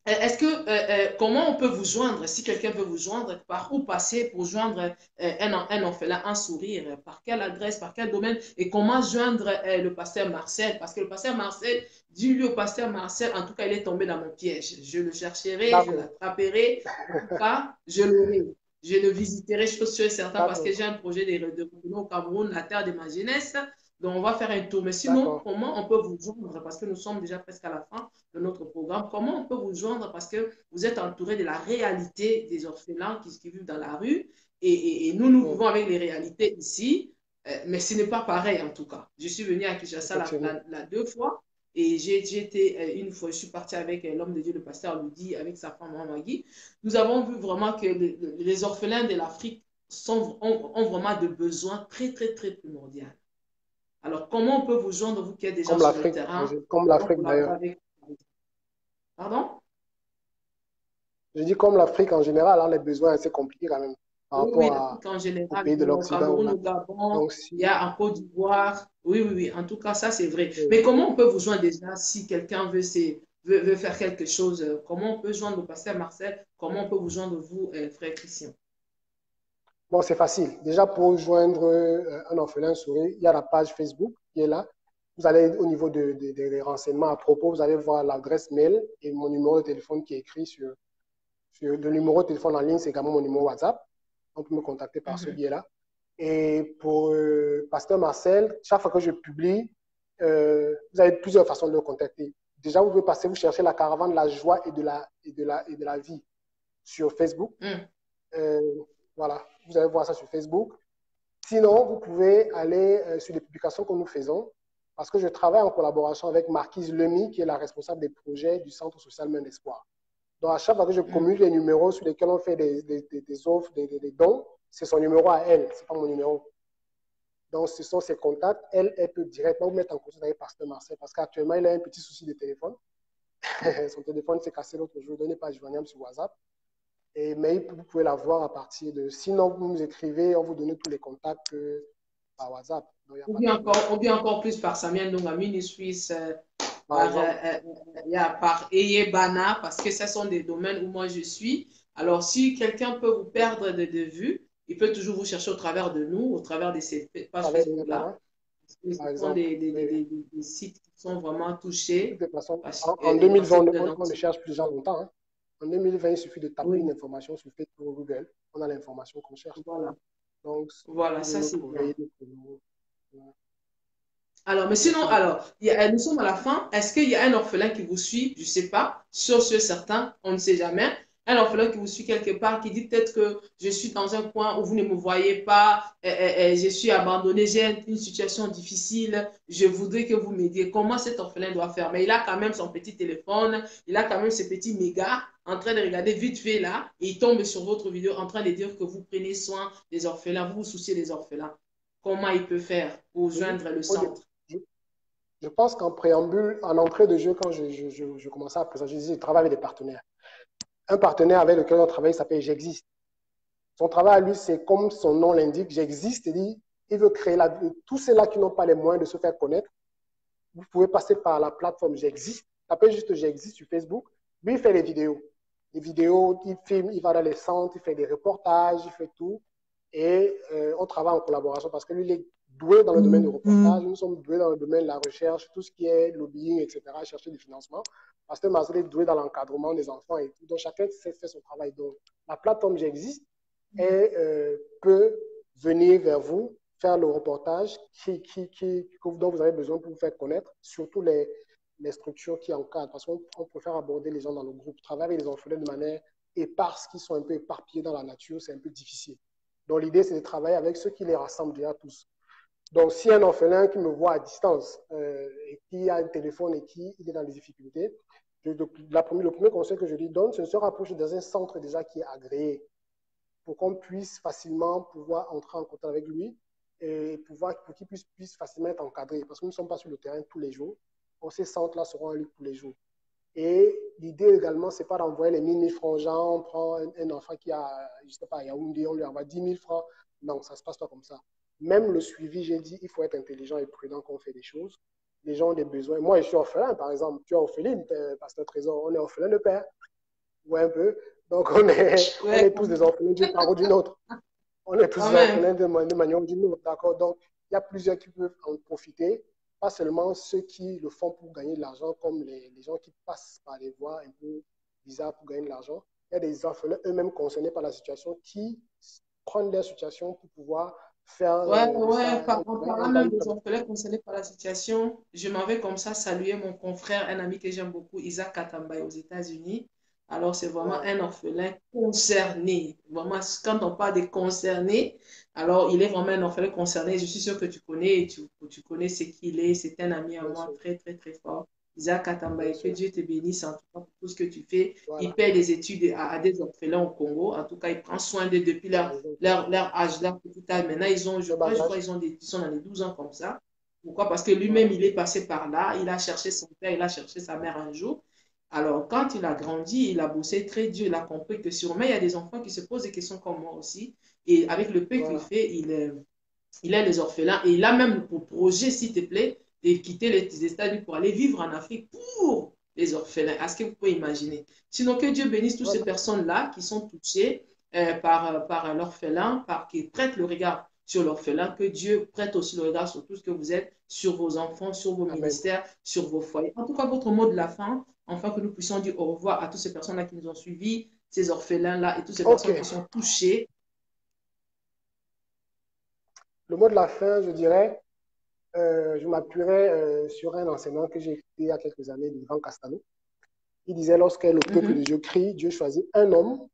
est-ce que comment on peut vous joindre si quelqu'un veut vous joindre, par où passer pour joindre un orphelin, un sourire, par quelle adresse, par quel domaine et comment joindre le pasteur Marcel? Parce que le pasteur Marcel, dis-lui au pasteur Marcel, en tout cas, il est tombé dans mon piège. Je le chercherai, je l'attraperai, en tout cas, je l'aurai. Je le visiterai, je suis sûr et certain, parce que j'ai un projet de retourner au Cameroun, la terre de ma jeunesse. Donc, on va faire un tour. Mais sinon, comment on peut vous joindre? Parce que nous sommes déjà presque à la fin de notre programme. Comment on peut vous joindre? Parce que vous êtes entouré de la réalité des orphelins qui vivent dans la rue. Et nous vivons avec les réalités ici. Mais ce n'est pas pareil, en tout cas. Je suis venu à Kinshasa la 2 fois. Et j'ai été une fois, je suis partie avec l'homme de Dieu, le pasteur Ludi, avec sa femme Magui. Nous avons vu vraiment que les orphelins de l'Afrique ont vraiment de besoins très primordiaux. Alors, comment on peut vous joindre, vous qui êtes déjà sur le terrain? Comme l'Afrique d'ailleurs. Pardon? Je dis comme l'Afrique en général, hein, les besoins assez compliqués quand même par Oui, rapport oui, l'Afrique en aux général, pays de au l'Occident. Cameroun, Voilà. au Gabon, Donc, il y si, a en Côte d'Ivoire. Oui, oui, oui. En tout cas, ça, c'est vrai. oui. Mais comment on peut vous joindre déjà si quelqu'un veut faire quelque chose? Comment on peut joindre le pasteur Marcel? Comment on peut vous joindre, vous, frère Christian? Bon, c'est facile. Déjà, pour joindre un orphelin souris, il y a la page Facebook qui est là. Vous allez au niveau des renseignements à propos, vous allez voir l'adresse mail et mon numéro de téléphone qui est écrit sur le numéro de téléphone en ligne, c'est également mon numéro WhatsApp. On peut me contacter par ce Mhm. biais-là. Et pour Pasteur Marcel, chaque fois que je publie, vous avez plusieurs façons de le contacter. Déjà, vous pouvez passer, vous cherchez la caravane de la joie et de la vie sur Facebook. Mm. Euh, voilà, vous allez voir ça sur Facebook. Sinon, vous pouvez aller sur les publications que nous faisons, parce que je travaille en collaboration avec Marquise Lemy, qui est la responsable des projets du Centre social Main d'Espoir. Donc, à chaque fois que je Mm. communique les numéros sur lesquels on fait des offres, des dons, c'est son numéro à elle, c'est pas mon numéro. Donc, ce sont ses contacts. Elle peut directement vous mettre en contact avec Pasteur Marcel, parce qu'actuellement, il a un petit souci de téléphone. Son téléphone s'est cassé l'autre jour, il n'est pas joignable sur WhatsApp. Mais vous pouvez la voir à partir de. Sinon, vous nous écrivez, on vous donne tous les contacts par WhatsApp. Donc, il n'y a pas de problème. Ou bien encore plus par Samuel Nongamini Suisse, Par exemple, par Eyebana, parce que ce sont des domaines où moi je suis. Alors, si quelqu'un peut vous perdre de vue, il peut toujours vous chercher au travers de nous, au travers de ces pages avec Facebook-là. Bana, Ce par sont exemple. Oui, oui. des sites qui sont vraiment De touchés toutes les façons, parce en que, 2020, dans on ne cherche plus longtemps. Hein. En 2020, il suffit de taper une oui, information sur Facebook ou Google. On a l'information qu'on cherche. voilà, Donc, voilà, vous pouvez ça nous c'est trouver. bien. Alors, mais sinon, Merci beaucoup. nous sommes à la fin. Est-ce qu'il y a un orphelin qui vous suit? Je ne sais pas. Sûr, certain, on ne sait jamais. Un orphelin qui vous suit quelque part, qui dit peut-être que je suis dans un coin où vous ne me voyez pas, je suis abandonné, j'ai une situation difficile, je voudrais que vous m'aidiez. Comment cet orphelin doit faire? Mais il a quand même son petit téléphone, il a quand même ses petits mégas en train de regarder vite fait là, et il tombe sur votre vidéo en train de dire que vous prenez soin des orphelins, vous vous souciez des orphelins. Comment il peut faire pour joindre le centre? Je, je pense qu'en préambule, en entrée de jeu, quand je commençais à présenter, je disais, je travaille avec des partenaires. Un partenaire avec lequel on travaille s'appelle J'existe. Son travail à lui, c'est comme son nom l'indique, J'existe. Il veut créer tous ceux-là qui n'ont pas les moyens de se faire connaître. Vous pouvez passer par la plateforme J'existe. Tapez juste J'existe sur Facebook. Lui, il fait les vidéos. Les vidéos, il filme, il va dans les centres, il fait des reportages, il fait tout. Et on travaille en collaboration parce que lui, il est doué dans le domaine du reportage. Nous sommes doués dans le domaine de la recherche, tout ce qui est lobbying, etc., chercher du financement. Parce que Marcel est doué dans l'encadrement des enfants et tout. Donc, chacun sait faire son travail. Donc, la plateforme J'existe peut venir vers vous, faire le reportage dont vous avez besoin pour vous faire connaître, surtout les structures qui encadrent, parce qu'on préfère aborder les gens dans le groupe. Travailler avec les orphelins de manière éparse, qui sont un peu éparpillés dans la nature, c'est un peu difficile. Donc l'idée, c'est de travailler avec ceux qui les rassemblent déjà tous. Donc si un orphelin qui me voit à distance et qui a un téléphone et qui il est dans des difficultés, le premier conseil que je lui donne, c'est de se rapprocher dans un centre déjà qui est agréé pour qu'on puisse facilement pouvoir entrer en contact avec lui et pour qu'il puisse facilement être encadré. Parce que nous ne sommes pas sur le terrain tous les jours. Donc, ces centres-là seront en ligne tous les jours. Et l'idée également, ce n'est pas d'envoyer les 1000 francs aux gens, on prend un enfant qui a, je ne sais pas, à Yaoundé, on lui envoie 10 000 francs. Non, ça ne se passe pas comme ça. Même le suivi, j'ai dit, il faut être intelligent et prudent quand on fait des choses. Les gens ont des besoins. Moi, je suis orphelin, par exemple. Tu es orpheline, Pasteur Trésor. On est orphelin de père. Ouais, un peu. Donc, on Ouais, est tous des orphelins d'une part ou d'une autre. On est tous quand des orphelins même. de manière ou d'une autre. D'accord. Donc, il y a plusieurs qui peuvent en profiter. Pas seulement ceux qui le font pour gagner de l'argent, comme les gens qui passent par des voies un peu bizarres pour gagner de l'argent. Il y a des orphelins eux-mêmes concernés par la situation qui prennent leur situation pour pouvoir faire Ouais, de ouais, ça en parlant un même bal. des orphelins concernés par la situation, je m'en vais comme ça saluer mon confrère, un ami que j'aime beaucoup, Isaac Katambay aux États-Unis. Alors, c'est vraiment Voilà. un orphelin concerné. Vraiment, quand on parle de concerné, alors il est vraiment un orphelin concerné. Je suis sûre que tu connais, tu connais ce qu'il est. C'est un ami à Bien moi sûr. très, très, très fort. Isaac Bien Katambay, que sûr. Dieu te bénisse en tout cas pour tout ce que tu fais. Il Voilà. paie des études à des orphelins au Congo. En tout cas, il prend soin d'eux depuis Par exemple. leur âge, leur petit âge. Maintenant, Le bas je crois, âge. ils sont dans les 12 ans comme ça. Pourquoi? Parce que lui-même, Voilà. il est passé par là. Il a cherché son père, il a cherché sa mère un jour. Alors, quand il a grandi, il a bossé très dur, il a compris que sûrement, il y a des enfants qui se posent des questions comme moi aussi. Et avec le peu qu'il Voilà. fait, il aide les orphelins. Et il a même pour projet, s'il te plaît, de quitter les États-Unis pour aller vivre en Afrique pour les orphelins. Est-ce que vous pouvez imaginer? Sinon, que Dieu bénisse toutes ces Voilà. personnes-là qui sont touchées par l'orphelin, qui prêtent le regard sur l'orphelin, que Dieu prête aussi le regard sur tout ce que vous êtes, sur vos enfants, sur vos Amen. ministères, sur vos foyers. En tout cas, votre mot de la fin, enfin que nous puissions dire au revoir à toutes ces personnes-là qui nous ont suivis, ces orphelins-là et toutes ces Ok. personnes qui sont touchées. Le mot de la fin, je dirais, je m'appuierai sur un enseignant que j'ai écouté il y a quelques années, du grand Castano. Il disait, lorsque le Mm peuple de -hmm. Dieu crie, Dieu choisit un homme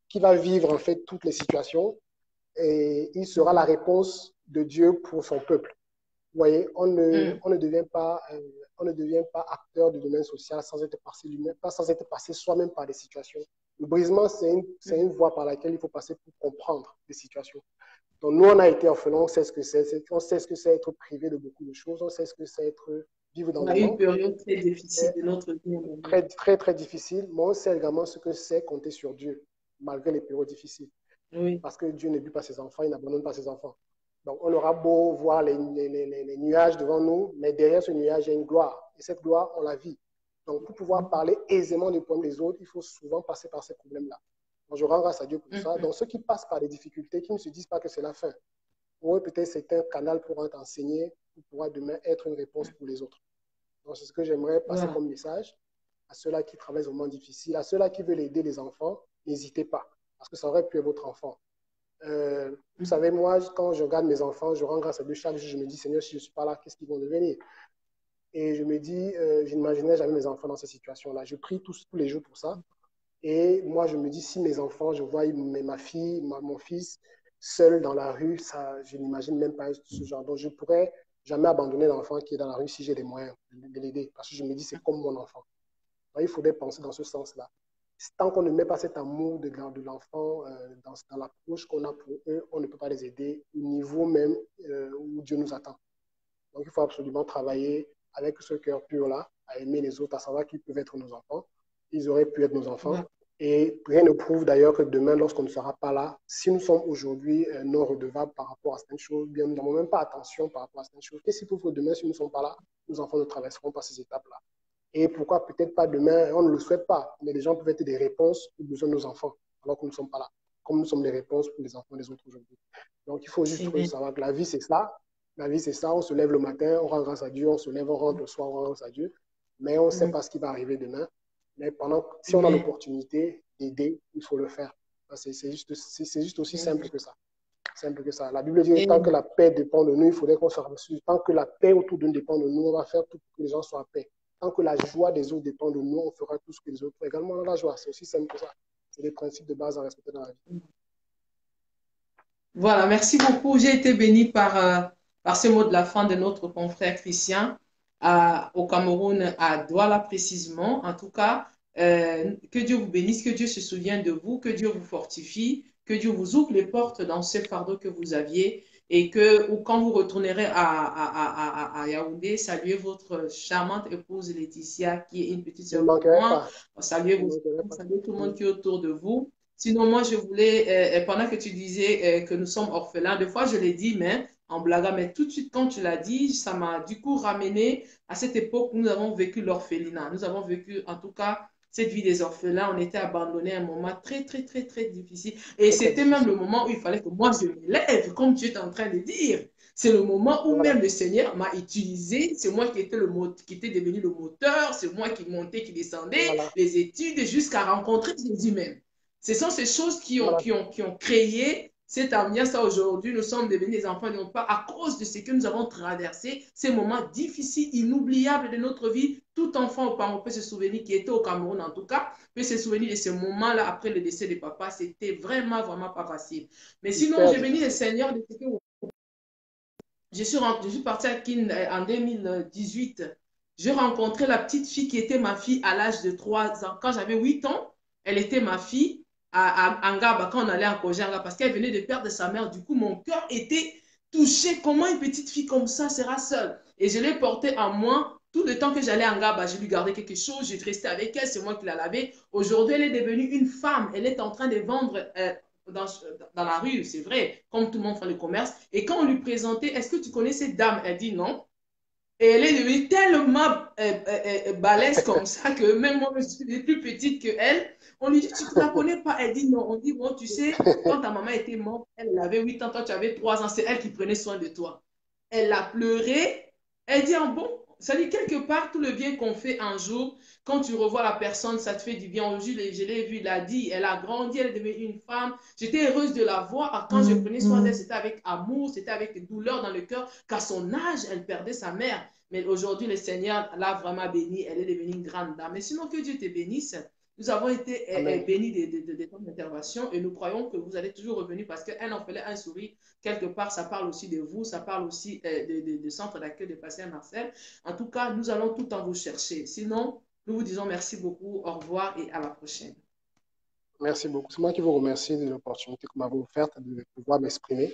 qui va vivre en fait toutes les situations et il sera la réponse de Dieu pour son peuple. Vous voyez, on ne devient pas acteur du domaine social sans être passé lui-même, pas sans être passé soi-même par des situations. Le brisement, c'est une voie par laquelle il faut passer pour comprendre des situations. Donc, nous, on a été orphelins, on sait ce que c'est. On sait ce que c'est être privé de beaucoup de choses. On sait ce que c'est être vivre dans On le a eu une manque. période très difficile de notre vie. Très, très, très difficile. Mais on sait également ce que c'est compter sur Dieu, malgré les périodes difficiles. Oui. Parce que Dieu n'oublie pas ses enfants, il n'abandonne pas ses enfants. Donc, on aura beau voir les nuages devant nous, mais derrière ce nuage, il y a une gloire. Et cette gloire, on la vit. Donc, pour pouvoir parler aisément des problèmes des autres, il faut souvent passer par ces problèmes-là. Donc, je rends grâce à Dieu pour ça. Donc, ceux qui passent par des difficultés, qui ne se disent pas que c'est la fin, pour eux, peut-être c'est un canal pour t'enseigner, qui pourra demain être une réponse pour les autres. Donc, c'est ce que j'aimerais passer Voilà. comme message à ceux-là qui travaillent au moment difficile, à ceux-là qui veulent aider les enfants, n'hésitez pas, parce que ça aurait pu être votre enfant. Vous savez, moi, quand je regarde mes enfants, je rends grâce à Dieu chaque jour, je me dis, Seigneur, si je ne suis pas là, qu'est-ce qu'ils vont devenir? Et je me dis, je n'imaginais jamais mes enfants dans cette situation-là. Je prie tous les jours pour ça. Et moi, je me dis, si mes enfants, je vois ma fille, mon fils, seul dans la rue, ça, je n'imagine même pas ce genre. Donc, je ne pourrais jamais abandonner l'enfant qui est dans la rue si j'ai les moyens de l'aider. Parce que je me dis, c'est comme mon enfant. Donc, il faudrait penser dans ce sens-là. Tant qu'on ne met pas cet amour de l'enfant dans l'approche qu'on a pour eux, on ne peut pas les aider au niveau même où Dieu nous attend. Donc, il faut absolument travailler avec ce cœur pur-là, à aimer les autres, à savoir qu'ils peuvent être nos enfants. Ils auraient pu être nos enfants. Voilà. Et rien ne prouve d'ailleurs que demain, lorsqu'on ne sera pas là, si nous sommes aujourd'hui non redevables par rapport à certaines choses, bien nous n'avons même pas attention par rapport à certaines choses. Qu'est-ce qui prouve que demain, si nous ne sommes pas là, nos enfants ne traverseront pas ces étapes-là? Et pourquoi peut-être pas demain, on ne le souhaite pas, mais les gens peuvent être des réponses aux besoins de nos enfants, alors que nous ne sommes pas là, comme nous sommes des réponses pour les enfants des autres aujourd'hui. Donc il faut juste Amen. savoir que la vie, c'est ça. La vie, c'est ça. On se lève le matin, on rend grâce à Dieu, on se lève, on rentre le soir, on rend grâce à Dieu. Mais on ne sait pas ce qui va arriver demain. Mais si on a Amen. l'opportunité d'aider, il faut le faire. C'est juste aussi simple que ça. Simple que ça. La Bible dit que tant que Amen. la paix dépend de nous, il faudrait qu'on soit reçu. Tant que la paix autour de nous dépend de nous, on va faire tout pour que les gens soient en paix. Tant que la joie des autres dépend de nous, on fera tout ce que les autres font. Également la joie. C'est aussi simple que ça. C'est des principes de base à respecter dans la vie. Voilà, merci beaucoup. J'ai été bénie par ce mot de la fin de notre confrère Christian au Cameroun, à Douala précisément. En tout cas, que Dieu vous bénisse, que Dieu se souvienne de vous, que Dieu vous fortifie, que Dieu vous ouvre les portes dans ce fardeau que vous aviez et que ou quand vous retournerez à Yaoundé, saluez votre charmante épouse Laetitia qui est une petite Je ne sœur pour manquerai moi. pas. Saluez Je ne vos manquerai enfants, pas. saluez tout le monde qui est autour de vous. Sinon, moi, je voulais, pendant que tu disais que nous sommes orphelins, des fois, je l'ai dit, mais en blaguant, mais tout de suite, quand tu l'as dit, ça m'a du coup ramené à cette époque où nous avons vécu l'orphelinat. Nous avons vécu, en tout cas, cette vie des orphelins. On était abandonnés à un moment très, très, très, très difficile. Et Très, très c'était même le difficile. moment où il fallait que moi, je m'élève, comme tu es en train de dire. C'est le moment où même Voilà. le Seigneur m'a utilisé. C'est moi qui étais, qui était devenu le moteur. C'est moi qui montais, qui descendais Voilà. les études jusqu'à rencontrer Jésus même. Ce sont ces choses Voilà. qui ont créé cette ambiance aujourd'hui. Nous sommes devenus des enfants de notre part à cause de ce que nous avons traversé, ces moments difficiles, inoubliables de notre vie. Tout enfant au Cameroun peut se souvenir, qui était au Cameroun en tout cas, peut se souvenir de ce moment-là après le décès de papa. C'était vraiment, vraiment pas facile. Mais sinon, Hyper je bénis le difficile. Seigneur de ce que je suis partie à Kin en 2018. J'ai rencontré la petite fille qui était ma fille à l'âge de 3 ans. Quand j'avais 8 ans, elle était ma fille à Angaba, quand on allait en Kojanga, parce qu'elle venait de perdre sa mère. Du coup, mon cœur était touché. Comment une petite fille comme ça sera seule? Et je l'ai portée en moi Tout le temps que j'allais en gare, je lui gardais quelque chose, je restais avec elle, c'est moi qui la lavais. Aujourd'hui, elle est devenue une femme. Elle est en train de vendre dans la rue, c'est vrai, comme tout le monde fait le commerce. Et quand on lui présentait, est-ce que tu connais cette dame? Elle dit non. Et elle est devenue tellement balèze comme ça que même moi, je suis plus petite qu'elle. On lui dit, tu ne la connais pas? Elle dit non. On dit, bon, tu sais, quand ta maman était morte, elle avait 8 ans, toi tu avais 3 ans, c'est elle qui prenait soin de toi. Elle a pleuré. Elle dit, ah bon, ça dit quelque part, tout le bien qu'on fait un jour, quand tu revois la personne, ça te fait du bien. Aujourd'hui, je l'ai vu, il a dit, elle a grandi, elle est devenue une femme. J'étais heureuse de la voir. Quand je prenais soin d'elle, c'était avec amour, c'était avec douleur dans le cœur, qu'à son âge, elle perdait sa mère. Mais aujourd'hui, le Seigneur l'a vraiment bénie. Elle est devenue une grande dame. Mais sinon, que Dieu te bénisse. Nous avons été bénis de ton intervention et nous croyons que vous allez toujours revenir parce qu'un orphelin, un sourire, quelque part, ça parle aussi de vous, ça parle aussi de centre d'accueil de Pasteur Marcel. En tout cas, nous allons tout le temps vous chercher. Sinon, nous vous disons merci beaucoup, au revoir et à la prochaine. Merci beaucoup. C'est moi qui vous remercie de l'opportunité que vous m'avez offerte de pouvoir m'exprimer.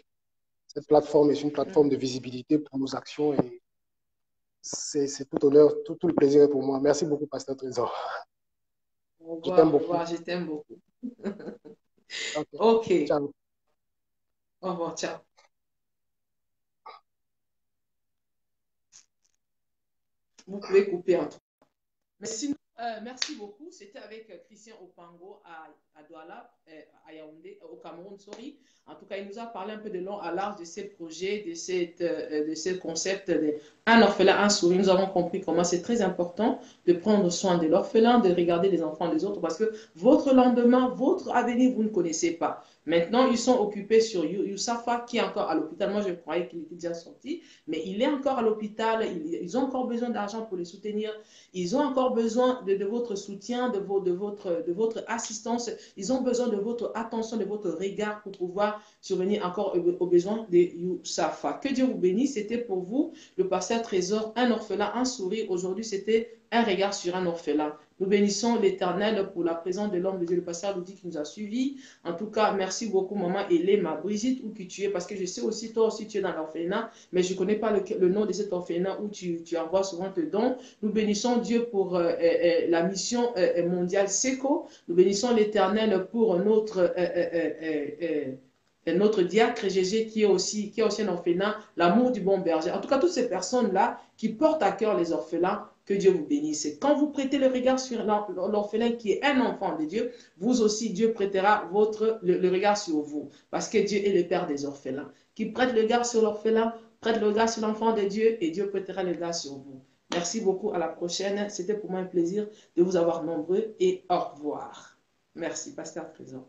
Cette plateforme est une plateforme de visibilité pour nos actions et c'est tout honneur, tout le plaisir est pour moi. Merci beaucoup, Pasteur Trésor. Au Je t'aime revoir, au beaucoup. revoir, je t'aime beaucoup. Okay. Ok. Ciao. Au revoir, ciao. Vous pouvez couper en tout. Mais sinon, merci beaucoup. C'était avec Christian Opango à Douala, à Yaoundé, au Cameroun, sorry. En tout cas, il nous a parlé un peu de long à large de ces projets, de ce concept de un orphelin, un sourire. Nous avons compris comment c'est très important de prendre soin de l'orphelin, de regarder les enfants des autres, parce que votre lendemain, votre avenir, vous ne connaissez pas. Maintenant, ils sont occupés sur Youssafa, qui est encore à l'hôpital. Moi, je croyais qu'il était déjà sorti, mais il est encore à l'hôpital. Ils ont encore besoin d'argent pour les soutenir. Ils ont encore besoin de votre soutien, de votre assistance. Ils ont besoin de votre attention, de votre regard pour pouvoir survenir encore aux besoins de Youssafa. Que Dieu vous bénisse. C'était pour vous le pasteur Trésor, un orphelin, un sourire. Aujourd'hui, c'était un regard sur un orphelin. Nous bénissons l'Éternel pour la présence de l'homme de Dieu, le pasteur Ludi qui nous a suivis. En tout cas, merci beaucoup, maman Elema, Brigitte, où que tu es, parce que je sais aussi, toi aussi, tu es dans l'orphelinat, mais je ne connais pas le nom de cet orphelinat où tu envoies souvent tes dons. Nous bénissons Dieu pour la mission mondiale SECO. Nous bénissons l'Éternel pour notre diacre Gégé qui est aussi un orphelin, l'amour du bon berger. En tout cas, toutes ces personnes-là qui portent à cœur les orphelins, que Dieu vous bénisse. Et quand vous prêtez le regard sur l'orphelin qui est un enfant de Dieu, vous aussi, Dieu prêtera le regard sur vous. Parce que Dieu est le Père des orphelins. Qui prête le regard sur l'orphelin, prête le regard sur l'enfant de Dieu et Dieu prêtera le regard sur vous. Merci beaucoup. À la prochaine. C'était pour moi un plaisir de vous avoir nombreux et au revoir. Merci, Pasteur Trésor.